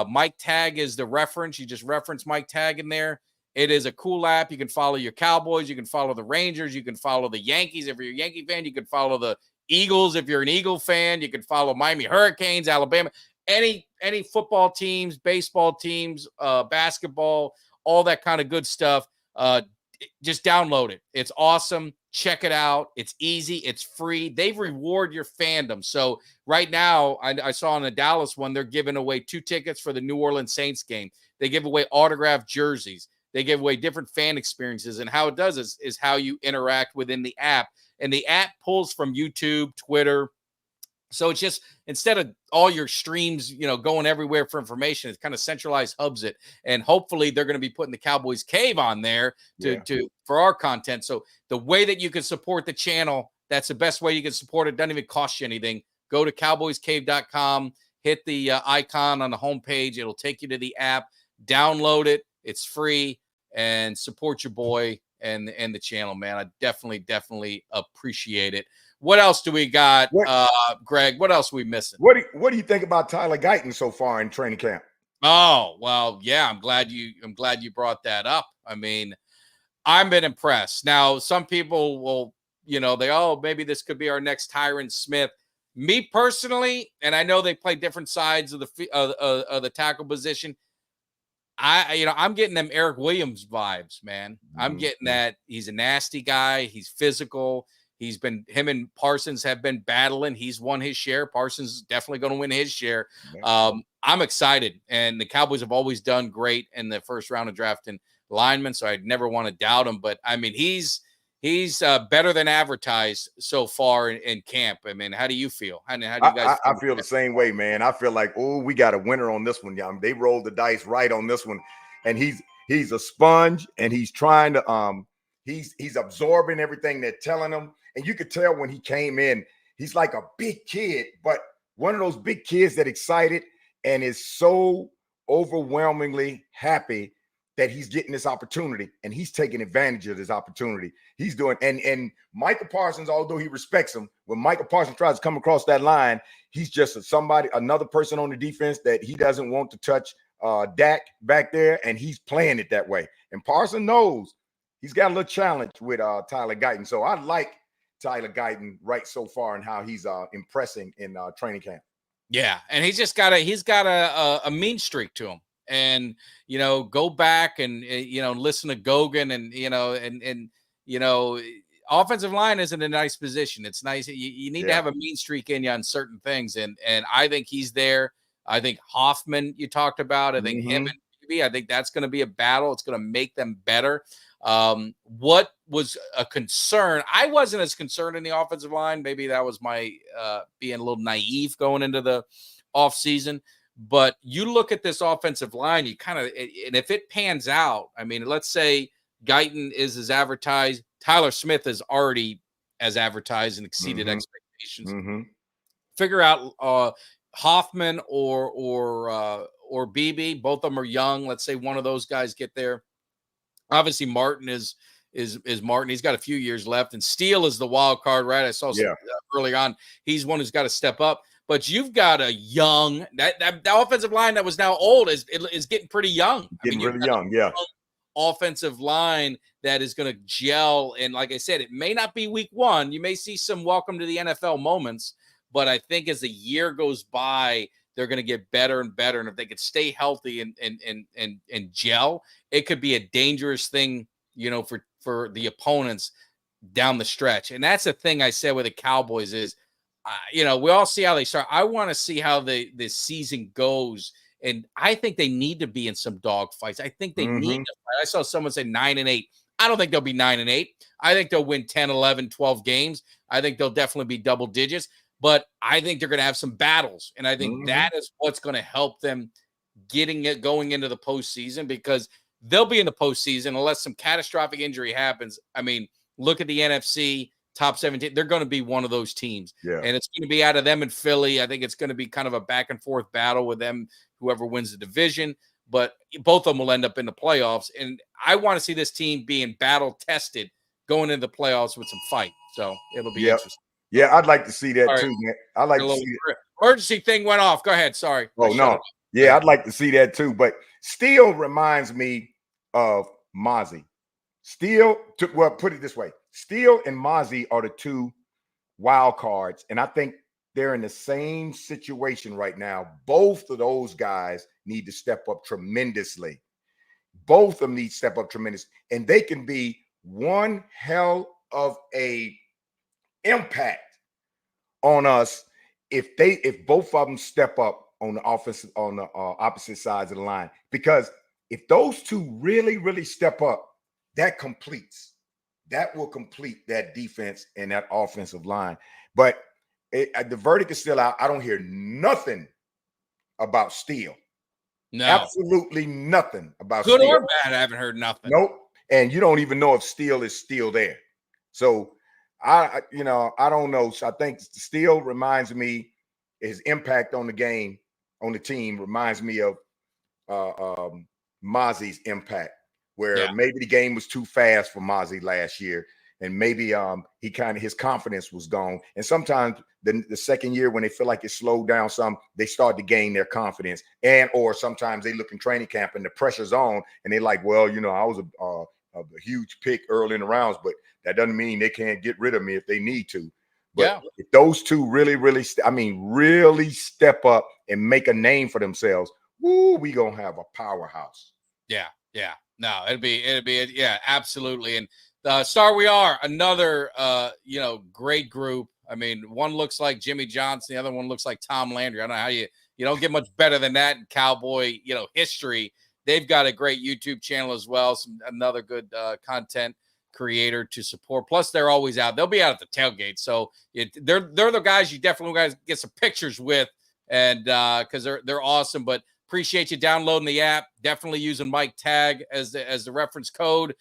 Mike Tag is the reference. You just reference Mike Tag in there. It is a cool app. You can follow your Cowboys. You can follow the Rangers. You can follow the Yankees if you're a Yankee fan. You can follow the Eagles if you're an Eagle fan. You can follow Miami Hurricanes, Alabama, any football teams, baseball teams, basketball, all that kind of good stuff. Just download it. It's awesome. Check it out. It's easy. It's free. They reward your fandom. So right now, I saw on the Dallas one, they're giving away 2 tickets for the New Orleans Saints game. They give away autographed jerseys. They give away different fan experiences. And how it does is how you interact within the app. And the app pulls from YouTube, Twitter. So it's just, instead of all your streams, going everywhere for information, it's kind of centralized hubs it. And hopefully they're going to be putting the Cowboys Cave on there for our content. So the way that you can support the channel, that's the best way you can support it. Doesn't even cost you anything. Go to cowboyscave.com, hit the icon on the homepage. It'll take you to the app. Download it. It's free, and support your boy and the channel, man. I definitely appreciate it. What else do we got, Greg? What else are we missing? What do you think about Tyler Guyton so far in training camp? Oh, well, yeah, I'm glad you brought that up. I mean, I've been impressed. Now, some people will, maybe this could be our next Tyron Smith. Me personally, and I know they play different sides of the tackle position. I'm getting them Eric Williams vibes, man. I'm getting that. He's a nasty guy. He's physical. Him and Parsons have been battling. He's won his share. Parsons is definitely going to win his share. I'm excited. And the Cowboys have always done great in the first round of drafting linemen, so I'd never want to doubt him. But, I mean, he's better than advertised so far in camp. I mean, how do you feel? How do you guys I feel the same way, man. I feel like, we got a winner on this one. Yeah, they rolled the dice right on this one. And he's a sponge, and he's trying to he's absorbing everything they're telling him. And you could tell when he came in, he's like a big kid, but one of those big kids that excited and is so overwhelmingly happy that he's getting this opportunity, and he's taking advantage of this opportunity. He's doing, and Michael Parsons, although he respects him, when Michael Parsons tries to come across that line, he's just another person on the defense that he doesn't want to touch Dak back there, and he's playing it that way. And Parsons knows he's got a little challenge with Tyler Guyton. So I like Tyler Guyton right so far and how he's impressing in training camp. Yeah, and he's got a mean streak to him. And, go back and, listen to Gogan and offensive line isn't a nice position. It's nice. You need to have a mean streak in you on certain things. And I think he's there. I think Hoffman, you talked about, I think him and Phoebe, I think that's going to be a battle. It's going to make them better. What was a concern? I wasn't as concerned in the offensive line. Maybe that was my being a little naive going into the offseason. But you look at this offensive line, you kind of, and if it pans out, I mean, let's say Guyton is as advertised, Tyler Smith is already as advertised and exceeded expectations. Figure out Hoffman or Beebe. Both of them are young. Let's say one of those guys get there. Obviously, Martin is Martin. He's got a few years left, and Steele is the wild card, right? I saw some early on. He's one who's got to step up. But you've got a young that offensive line that was now old is getting pretty young. Really young, yeah. Offensive line that is going to gel, and like I said, it may not be week one. You may see some welcome to the NFL moments, but I think as the year goes by, they're going to get better and better. And if they could stay healthy and gel, it could be a dangerous thing, for the opponents down the stretch. And that's the thing I said with the Cowboys is, we all see how they start. I want to see how the season goes. And I think they need to be in some dog fights. I think they need to fight. I saw someone say 9-8. I don't think they'll be 9-8. I think they'll win 10, 11, 12 games. I think they'll definitely be double digits. But I think they're going to have some battles. And I think that is what's going to help them going into the postseason, because they'll be in the postseason unless some catastrophic injury happens. I mean, look at the NFC. Top 17, they're going to be one of those teams. Yeah. And it's going to be out of them and Philly. I think it's going to be kind of a back and forth battle with them, whoever wins the division. But both of them will end up in the playoffs. And I want to see this team being battle tested going into the playoffs with some fight. So it'll be interesting. Yeah, I'd like to see that too, man. I'd like to see it. Emergency thing went off. Go ahead. Sorry. Oh, no. Yeah, I'd like to see that too. But Steele reminds me of Mozzie. Put it this way. Steele and Mozzie are the two wild cards, and I think they're in the same situation right now. Both of those guys need to step up tremendously. Both of them need to step up tremendously, and they can be one hell of a impact on us if both of them step up on the opposite sides of the line. Because if those two really, really step up, that will complete that defense and that offensive line. But the verdict is still out. I don't hear nothing about Steele. No, absolutely nothing about good Steele. or bad. I haven't heard nothing. Nope. And you don't even know if Steele is still there. So I don't know. So I think Steele reminds me, his impact on the game, on the team reminds me of Mozzie's impact, where maybe the game was too fast for Mozzie last year. And maybe his confidence was gone. And sometimes the second year, when they feel like it slowed down some, they start to gain their confidence. Or sometimes they look in training camp and the pressure's on, and they're like, well, I was a huge pick early in the rounds, but that doesn't mean they can't get rid of me if they need to. But if those two really, really step up and make a name for themselves, we gonna have a powerhouse. Yeah. No, it'd be absolutely. And Star, we are another, great group. I mean, one looks like Jimmy Johnson. The other one looks like Tom Landry. I don't know how you don't get much better than that in Cowboy, history. They've got a great YouTube channel as well. Another good content creator to support. Plus, they're always out. They'll be out at the tailgate. So they're the guys you definitely guys get some pictures with, and because they're awesome. But appreciate you downloading the app. Definitely using Mike Tag as the reference code.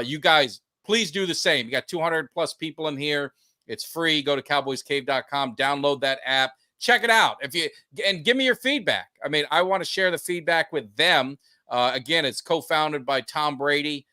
You guys, please do the same. You got 200 plus people in here. It's free. Go to cowboyscave.com. Download that app. Check it out. And give me your feedback. I mean, I want to share the feedback with them Again, it's co-founded by Tom Brady.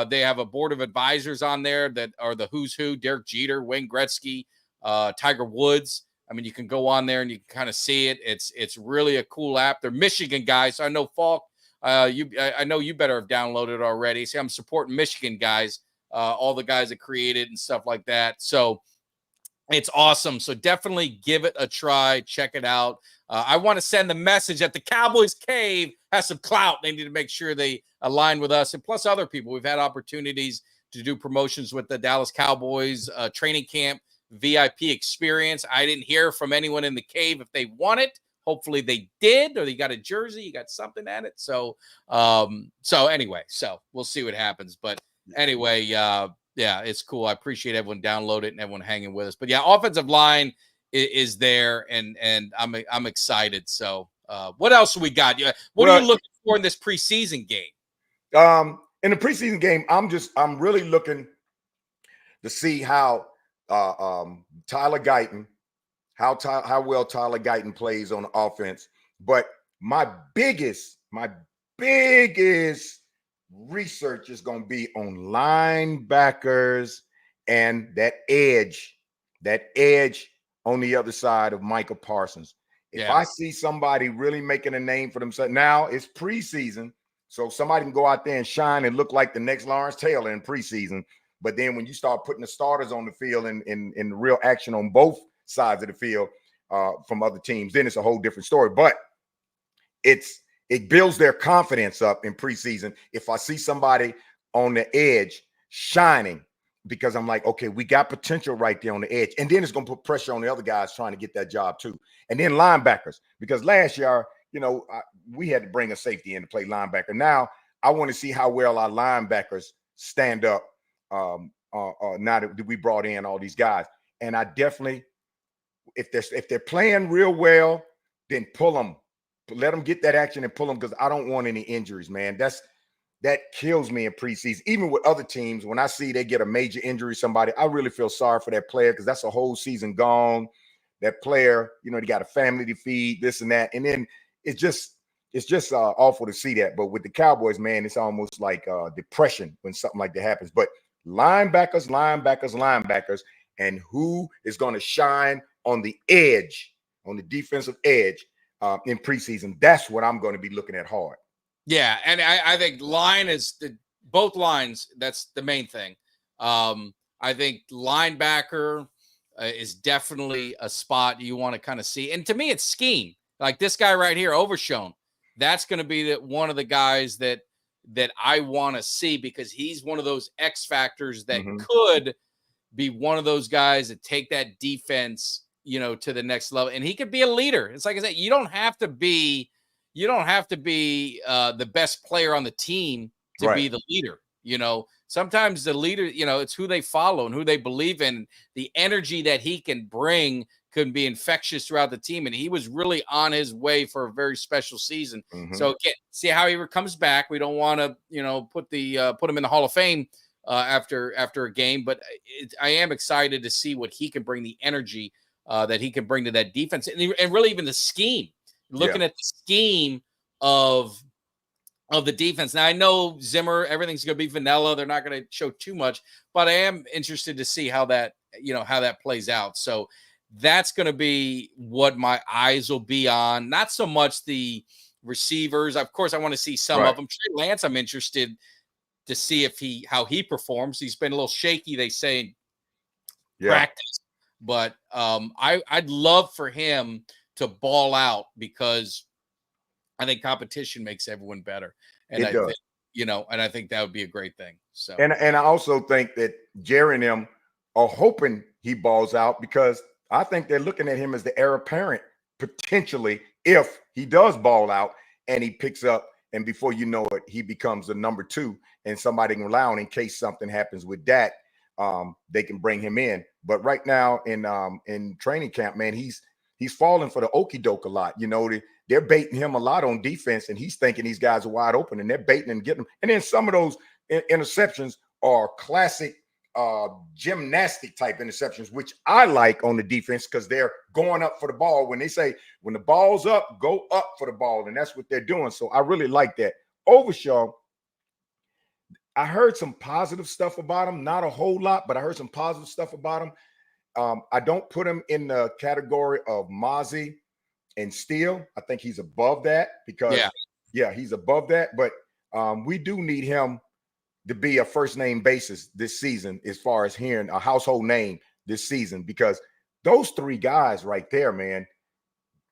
They have a board of advisors on there that are the who's who: Derek Jeter, Wayne Gretzky, Tiger Woods. I mean, you can go on there and you can kind of see it. It's really a cool app. They're Michigan guys. So I know Falk, I know you better have downloaded it already. See, I'm supporting Michigan guys, all the guys that created and stuff like that. So it's awesome. So definitely give it a try. Check it out. I want to send the message that the Cowboys Cave has some clout. They need to make sure they align with us and plus other people. We've had opportunities to do promotions with the Dallas Cowboys training camp VIP experience. I didn't hear from anyone in the cave if they want it. Hopefully they did, or they got a jersey, you got something at it. So, anyway, so we'll see what happens. But anyway, yeah, it's cool. I appreciate everyone download it and everyone hanging with us. But yeah, offensive line is there, and I'm excited. So, what else we got? What are you looking for in this preseason game? In the preseason game, I'm really looking to see how Tyler Guyton, how well Tyler Guyton plays on offense. But my biggest research is going to be on linebackers and that edge on the other side of Micah Parsons. If I see somebody really making a name for themselves, now it's preseason, so somebody can go out there and shine and look like the next Lawrence Taylor in preseason. But then when you start putting the starters on the field in real action on both sides of the field from other teams, then it's a whole different story. But it builds their confidence up in preseason if I see somebody on the edge shining, because I'm like, okay, we got potential right there on the edge. And then it's going to put pressure on the other guys trying to get that job too. And then linebackers, because last year, we had to bring a safety in to play linebacker. Now I want to see how well our linebackers stand up now that we brought in all these guys. And I definitely, if they're playing real well, then pull them. Let them get that action and pull them, because I don't want any injuries, man. That kills me in preseason. Even with other teams, when I see they get a major injury, somebody, I really feel sorry for that player, because that's a whole season gone. That player, they got a family to feed, this and that. And then it's just awful to see that. But with the Cowboys, man, it's almost like depression when something like that happens. But linebackers, and who is going to shine on the edge, on the defensive edge in preseason, that's what I'm going to be looking at hard. Yeah, and I think line is both lines. That's the main thing. I think linebacker is definitely a spot you want to kind of see. And to me, it's scheme. Like this guy right here, Overshown. That's going to be one of the guys that I want to see, because he's one of those X factors that could be one of those guys that take that defense, to the next level. And he could be a leader. It's like I said, you don't have to be the best player on the team to be the leader. Sometimes the leader, it's who they follow and who they believe in. The energy that he can bring can be infectious throughout the team. And he was really on his way for a very special season. So again, see how he comes back. We don't want to, put him in the Hall of Fame after a game, but I am excited to see what he can bring, the energy that he can bring to that defense, and really even the scheme. Looking at the scheme of the defense. Now I know Zimmer, everything's going to be vanilla. They're not going to show too much, but I am interested to see how that plays out. So that's going to be what my eyes will be on. Not so much the receivers. Of course, I want to see some of them. Trey Lance, I'm interested to see how he performs. He's been a little shaky, they say, in practice. But I'd love for him to ball out, because I think competition makes everyone better. And I think that would be a great thing. So and I also think that Jerry and them are hoping he balls out, because I think they're looking at him as the heir apparent potentially if he does ball out and he picks up, and before you know it, he becomes the number 2 and somebody can rely on in case something happens with Dak. They can bring him in. But right now in training camp, man, he's falling for the okie doke a lot. They're baiting him a lot on defense, and he's thinking these guys are wide open, and they're baiting and getting them. And then some of those interceptions are classic gymnastic type interceptions, which I like on the defense, because they're going up for the ball. When they say, when the ball's up, go up for the ball. And that's what they're doing. So I really like that Overshaw, I heard some positive stuff about him, not a whole lot, but I heard some positive stuff about him. I don't put him in the category of Mozzie and Steele. I think he's above that because, he's above that. But we do need him to be a first name basis this season, as far as hearing a household name this season, because those three guys right there, man,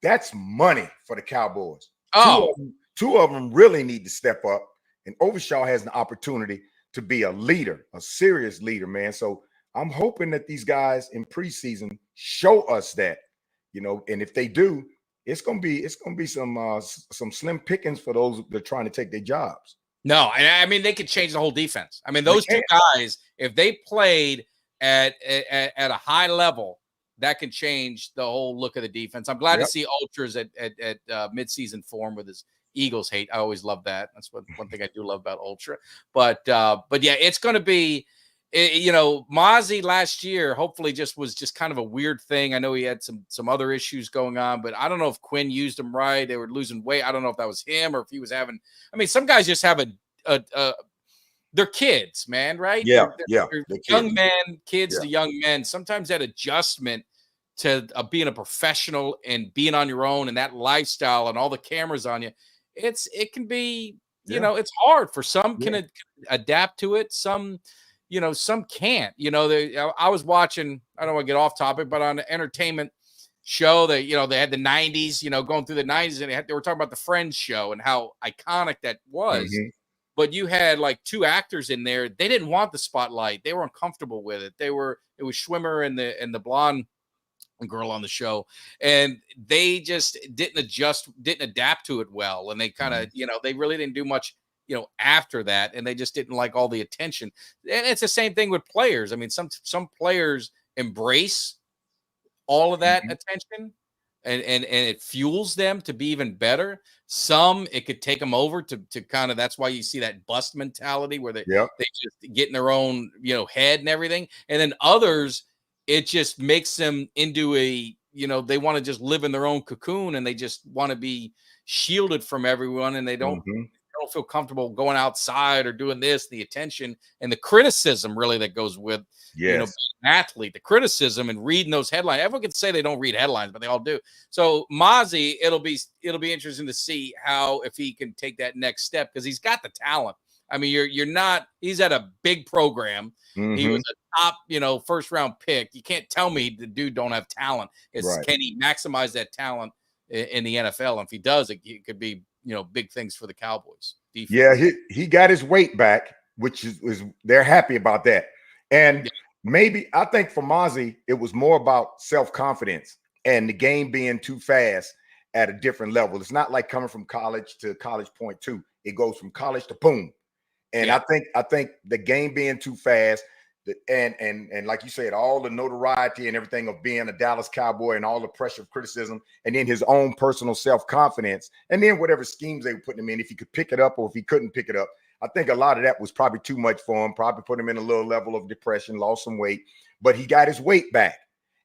that's money for the Cowboys. Oh, two of them really need to step up, and Overshaw has an opportunity to be a leader, a serious leader, man. So I'm hoping that these guys in preseason show us that, and if they do, it's gonna be some slim pickings for those that are trying to take their jobs. No, and I mean they could change the whole defense. I mean those two guys, if they played at a high level, that can change the whole look of the defense. I'm glad to see Ultras at midseason form with his Eagles hate. I always love that. That's one thing I do love about Ultra. But yeah, it's going to be, Mozzie last year hopefully was just kind of a weird thing. I know he had some other issues going on, but I don't know if Quinn used him right. They were losing weight. I don't know if that was him or if he was having. I mean, some guys just have they're kids, man, right? They're young men, kids to young men. Sometimes that adjustment to being a professional and being on your own and that lifestyle and all the cameras on you, it can be, it's hard for some can adapt to it. Some can't. I was watching, I don't want to get off topic, but on the entertainment show that, they had the 90s, going through the 90s, and they were talking about the Friends show and how iconic that was. Mm-hmm. But you had like two actors in there. They didn't want the spotlight. They were uncomfortable with it. It was Schwimmer and the blonde girl on the show, and they just didn't adapt to it well. And they kind of, they really didn't do much, after that. And they just didn't like all the attention. And it's the same thing with players. I mean, some players embrace all of that attention and it fuels them to be even better. Some, it could take them over to kind of, that's why you see that bust mentality where they just get in their own, head and everything. And then others, it just makes them into they want to just live in their own cocoon and they just want to be shielded from everyone. And they don't feel comfortable going outside or doing this, the attention and the criticism really that goes with, being an athlete, the criticism and reading those headlines. Everyone can say they don't read headlines, but they all do. So Mozzie, it'll be interesting to see if he can take that next step, because he's got the talent. I mean, he's at a big program. Mm-hmm. He was a top, first round pick. You can't tell me the dude don't have talent. Can he maximize that talent in the NFL? And if he does, it could be, big things for the Cowboys. Defense. Yeah, he got his weight back, which is they're happy about that. And maybe I think for Mozzie, it was more about self-confidence and the game being too fast at a different level. It's not like coming from college to college point two. It goes from college to boom. And I think the game being too fast, and like you said, all the notoriety and everything of being a Dallas Cowboy and all the pressure of criticism, and then his own personal self-confidence, and then whatever schemes they were putting him in, if he could pick it up or if he couldn't pick it up. I think a lot of that was probably too much for him, probably put him in a little level of depression, lost some weight, but he got his weight back.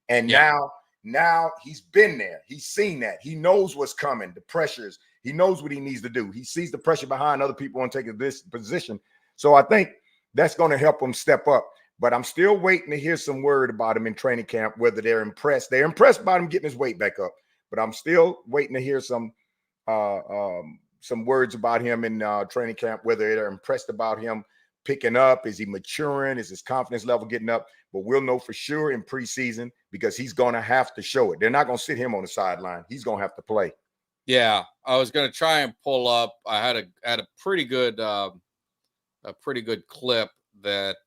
And now he's been there. He's seen that. He knows what's coming, the pressures. He knows what he needs to do. He sees the pressure behind other people on taking this position. So I think that's going to help him step up. But I'm still waiting to hear some word about him in training camp, whether they're impressed. They're impressed about him getting his weight back up. But I'm still waiting to hear some words about him in training camp, whether they're impressed about him picking up. Is he maturing? Is his confidence level getting up? But we'll know for sure in preseason, because he's going to have to show it. They're not going to sit him on the sideline. He's going to have to play. Yeah, I was going to try and pull up. I had a pretty good clip that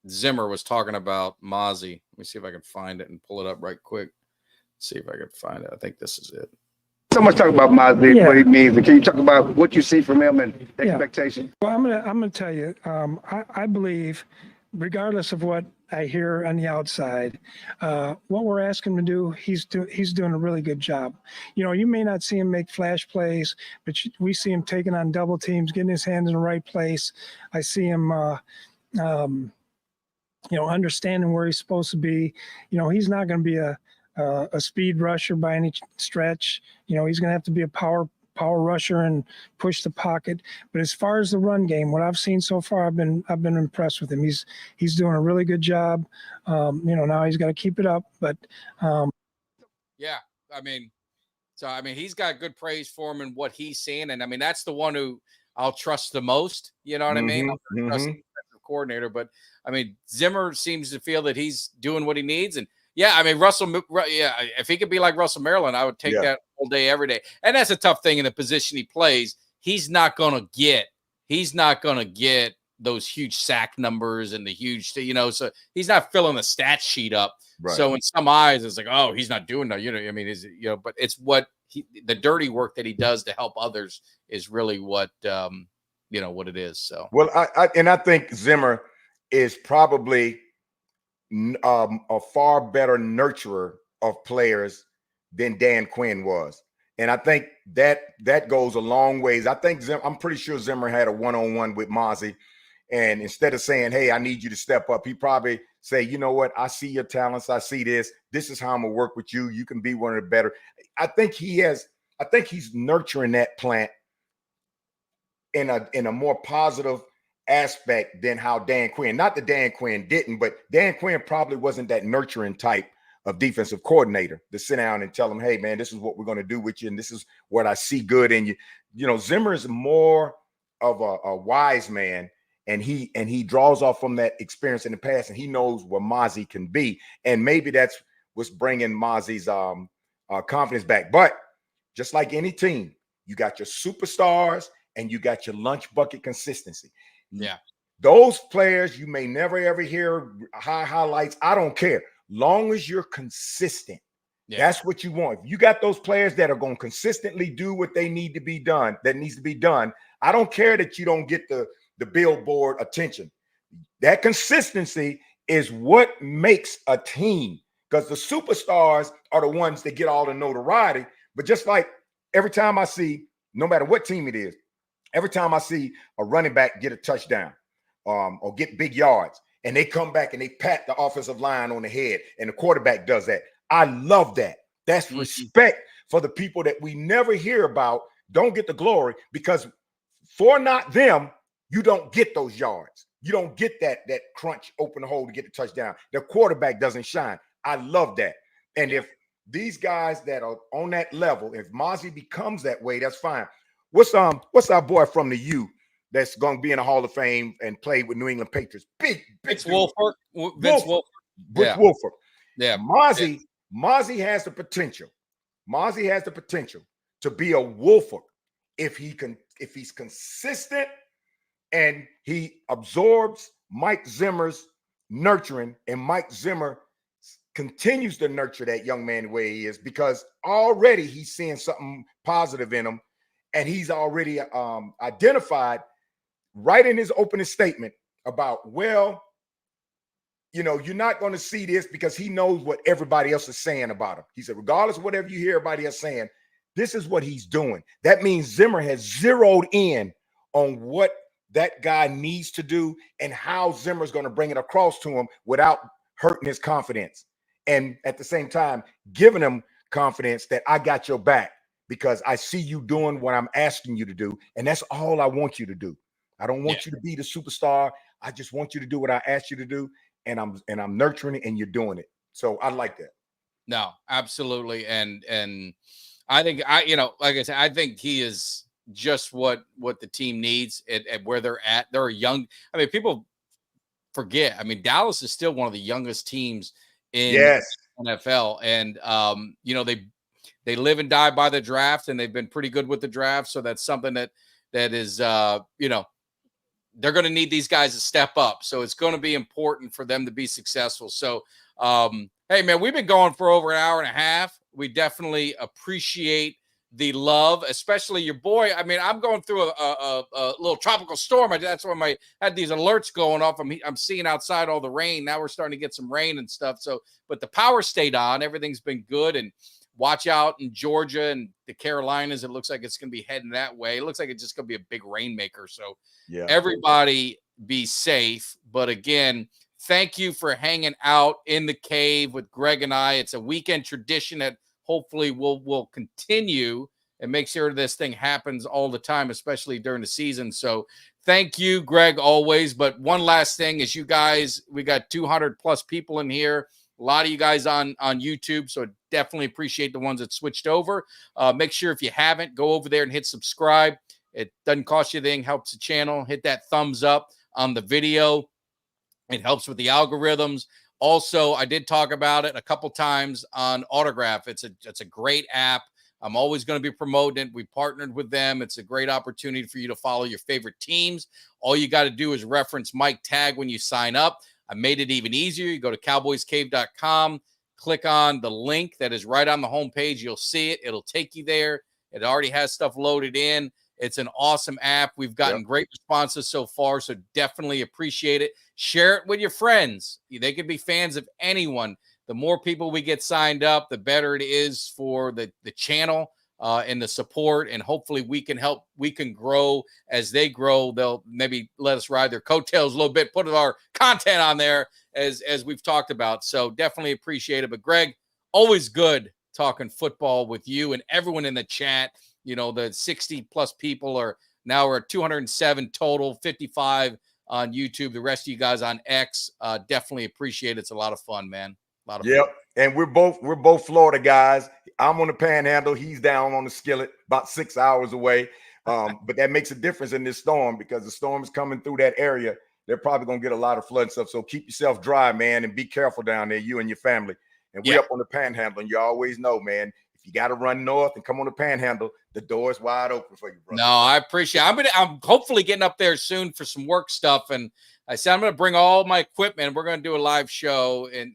Zimmer was talking about Mozzie. Let me see if I can find it and pull it up right quick. See if I can find it. I think this is it. So much talk about Mozzie, what he means. Can you talk about what you see from him and expectation? Well, I'm gonna tell you. I believe, regardless of what I hear on the outside, what we're asking him to do, he's doing a really good job. You may not see him make flash plays, but we see him taking on double teams, getting his hands in the right place. I see him, understanding where he's supposed to be. He's not going to be a a speed rusher by any stretch. You know, he's going to have to be a power rusher and push the pocket. But as far as the run game, what I've seen so far, I've been impressed with him. He's doing a really good job. You know, now he's got to keep it up. But yeah, I mean, he's got good praise for him and what he's seeing, and I mean that's the one who I'll trust the most. You know what I mean? I'll trust the defensive coordinator, but I mean Zimmer seems to feel that he's doing what he needs, and yeah, I mean if he could be like Russell Maryland, I would take that all day, every day. And that's a tough thing in the position he plays. He's not gonna get those huge sack numbers and the huge, you know, so he's not filling the stat sheet up. Right. So in some eyes, it's like, oh, he's not doing that. You know, I mean, but it's what the dirty work that he does to help others is really what, what it is. So, well, I think Zimmer is probably a far better nurturer of players than Dan Quinn was. And I think that goes a long ways. I think I'm pretty sure Zimmer had a one-on-one with Mozzie. And instead of saying, hey, I need you to step up, he probably say, you know what? I see your talents. I see this. This is how I'm going to work with you. You can be one of the better. I think he's nurturing that plant in a more positive aspect than how Dan Quinn, not that Dan Quinn didn't, but Dan Quinn probably wasn't that nurturing type of defensive coordinator to sit down and tell him, hey, man, this is what we're going to do with you. And this is what I see good in you. You know, Zimmer is more of a wise man. And he draws off from that experience in the past, and he knows where Mozzie can be. And maybe that's what's bringing Mozzie's confidence back. But just like any team, you got your superstars and you got your lunch bucket consistency. Yeah. Those players, you may never, ever hear highlights. I don't care. Long as you're consistent, that's what you want. If you got those players that are going to consistently do what they need to be done, that needs to be done, I don't care that you don't get the billboard attention. That consistency is what makes a team, because the superstars are the ones that get all the notoriety. But just like every time I see, no matter what team it is, every time I see a running back get a touchdown or get big yards, and they come back and they pat the offensive line on the head, and the quarterback does that, I love that. That's respect for the people that we never hear about, don't get the glory, because for not them, you don't get those yards. You don't get that crunch, open the hole to get the touchdown. The quarterback doesn't shine. I love that. And if these guys that are on that level, if Mozzie becomes that way, that's fine. What's our boy from the U that's going to be in the Hall of Fame and play with New England Patriots? Big Wolford. Vince Wolford. Yeah. Mozzie has the potential. Mozzie has the potential to be a Wolford if he's consistent. And he absorbs Mike Zimmer's nurturing, and Mike Zimmer continues to nurture that young man the way he is, because already he's seeing something positive in him, and he's already identified right in his opening statement about, well, you know, you're not going to see this, because he knows what everybody else is saying about him. He said, regardless of whatever you hear everybody else saying, this is what he's doing. That means Zimmer has zeroed in on what that guy needs to do and how Zimmer's going to bring it across to him without hurting his confidence. And at the same time, giving him confidence that I got your back, because I see you doing what I'm asking you to do. And that's all I want you to do. I don't want you to be the superstar. I just want you to do what I asked you to do. And I'm nurturing it, and you're doing it. So I like that. No, absolutely. And I think like I said, I think he is just what the team needs at where they're at. They're young. I mean, people forget. I mean, Dallas is still one of the youngest teams in NFL, and they live and die by the draft, and they've been pretty good with the draft. So that's something that is they're going to need these guys to step up. So it's going to be important for them to be successful. So hey man, we've been going for over an hour and a half. We definitely appreciate the love, especially your boy. I mean, I'm going through a little tropical storm. That's why I had these alerts going off. I'm seeing outside all the rain. Now we're starting to get some rain and stuff. So, but the power stayed on. Everything's been good. And watch out in Georgia and the Carolinas. It looks like it's going to be heading that way. It looks like it's just going to be a big rainmaker. So everybody be safe. But again, thank you for hanging out in the cave with Greg and I. It's a weekend tradition that hopefully will continue and make sure this thing happens all the time, especially during the season. So thank you, Greg, always. But one last thing is, you guys, we got 200 plus people in here. A lot of you guys on YouTube, so definitely appreciate the ones that switched over. Make sure if you haven't, go over there and hit subscribe. It doesn't cost you anything, helps the channel. Hit that thumbs up on the video. It helps with the algorithms. Also, I did talk about it a couple times on Autograph. It's a great app. I'm always going to be promoting it. We partnered with them. It's a great opportunity for you to follow your favorite teams. All you got to do is reference Mike Tag when you sign up. I made it even easier. You go to cowboyscave.com, click on the link that is right on the homepage. You'll see it. It'll take you there. It already has stuff loaded in. It's an awesome app. We've gotten great responses so far, so definitely appreciate it. Share it with your friends. They could be fans of anyone. The more people we get signed up, the better it is for the channel and the support. And hopefully we can help. We can grow as they grow. They'll maybe let us ride their coattails a little bit, put our content on there as we've talked about. So definitely appreciate it. But Greg, always good talking football with you and everyone in the chat. You know, the 60 plus people are now, we're at 207 total, 55 on YouTube. The rest of you guys on X, definitely appreciate it. It's a lot of fun, man. A lot of fun. And we're both Florida guys. I'm on the Panhandle. He's down on the Skillet, about 6 hours away. But that makes a difference in this storm, because the storm is coming through that area. They're probably gonna get a lot of flood stuff. So keep yourself dry, man, and be careful down there, you and your family. And we're up on the Panhandle, and you always know, man, if you got to run north and come on the Panhandle, the door is wide open for you, bro. No, I appreciate it. I'm hopefully getting up there soon for some work stuff. And I said I'm going to bring all my equipment. We're going to do a live show in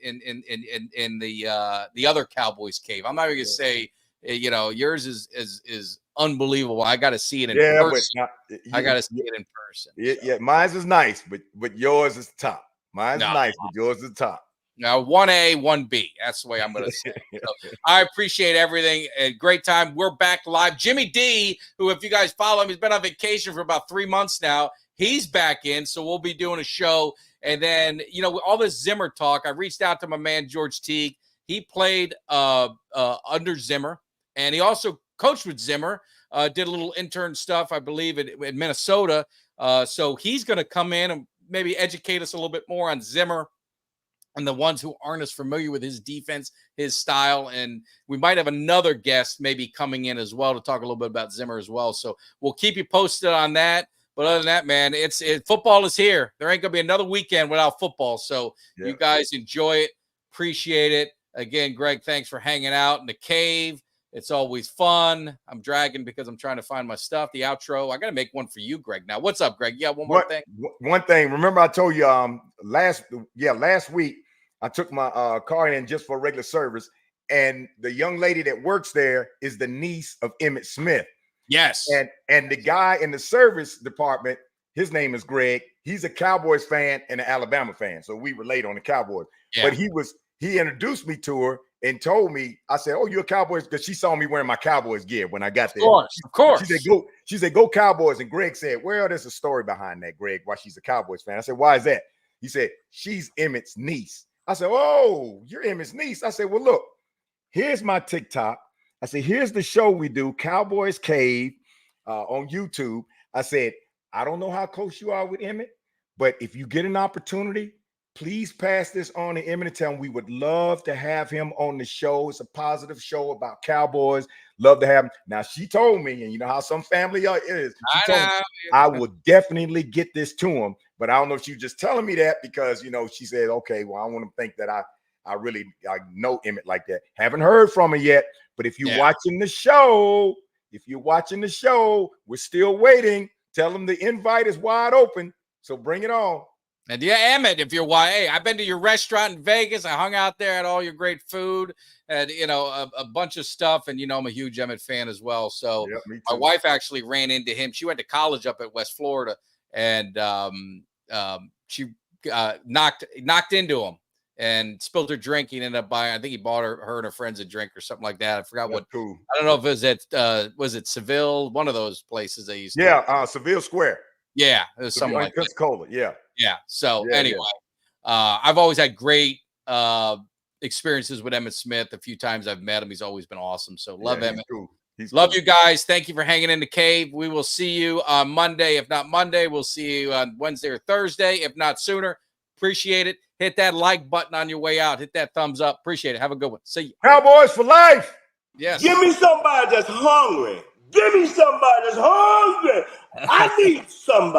the other Cowboys cave. I'm not even going to say, you know, yours is unbelievable. I got to see it in person. I got to see it in person. Yeah, mine's is nice, but yours is top. Mine's nice, but yours is top. Now, 1A, 1B. That's the way I'm going to say it. So I appreciate everything. A great time. We're back live. Jimmy Dee, who, if you guys follow him, he's been on vacation for about 3 months now. He's back in, so we'll be doing a show. And then, you know, all this Zimmer talk, I reached out to my man, George Teague. He played under Zimmer, and he also coached with Zimmer, did a little intern stuff, I believe, in Minnesota. So he's going to come in and maybe educate us a little bit more on Zimmer and the ones who aren't as familiar with his defense, his style. And we might have another guest maybe coming in as well to talk a little bit about Zimmer as well. So we'll keep you posted on that. But other than that, man, football is here. There ain't going to be another weekend without football. So you guys enjoy it. Appreciate it. Again, Greg, thanks for hanging out in the cave. It's always fun. I'm dragging because I'm trying to find my stuff. The outro. I got to make one for you, Greg. Now, what's up, Greg? Yeah, one more thing. One thing. Remember, I told you last week I took my car in just for regular service, and the young lady that works there is the niece of Emmitt Smith. Yes. And the guy in the service department, his name is Greg. He's a Cowboys fan and an Alabama fan, so we relate on the Cowboys. Yeah. But he introduced me to her and told me, I said, "Oh, you're a Cowboys," because she saw me wearing my Cowboys gear when I got there. Of course. She said, "Go Cowboys." And Greg said, "Well, there's a story behind that, Greg, why she's a Cowboys fan." I said, "Why is that?" He said, "She's Emmitt's niece." I said, "Oh, you're Emmitt's niece." I said, "Well, look, here's my TikTok." I said, "Here's the show we do, Cowboys Cave, on YouTube." I said, "I don't know how close you are with Emmitt, but if you get an opportunity, please pass this on to Emmitt and tell him we would love to have him on the show. It's a positive show about Cowboys. Love to have him." Now, she told me, and you know how some family is, she told me, I will definitely get this to him. But I don't know if she was just telling me that because, you know, she said, okay, well, I want to think that I really know Emmitt like that. Haven't heard from her yet. But if you're watching the show, we're still waiting. Tell them the invite is wide open. So bring it on. And yeah, Emmitt, if you're hey, I've been to your restaurant in Vegas. I hung out there at all your great food and, you know, a bunch of stuff. And, you know, I'm a huge Emmitt fan as well. So my wife actually ran into him. She went to college up at West Florida, and she knocked into him and spilled her drink. He ended up buying, I think he bought her and her friends a drink or something like that. I forgot what. Cool. I don't know if it was at Seville, one of those places they used to. Seville Square. Yeah, it was something like Pensacola. Yeah. So anyway, I've always had great experiences with Emmitt Smith. A few times I've met him. He's always been awesome. So love Emmitt. Cool. Love you guys. Thank you for hanging in the cave. We will see you on Monday. If not Monday, we'll see you on Wednesday or Thursday. If not sooner, appreciate it. Hit that like button on your way out. Hit that thumbs up. Appreciate it. Have a good one. See you. Cowboys for life. Yes. Give me somebody that's hungry. Give me somebody that's hungry. I need somebody.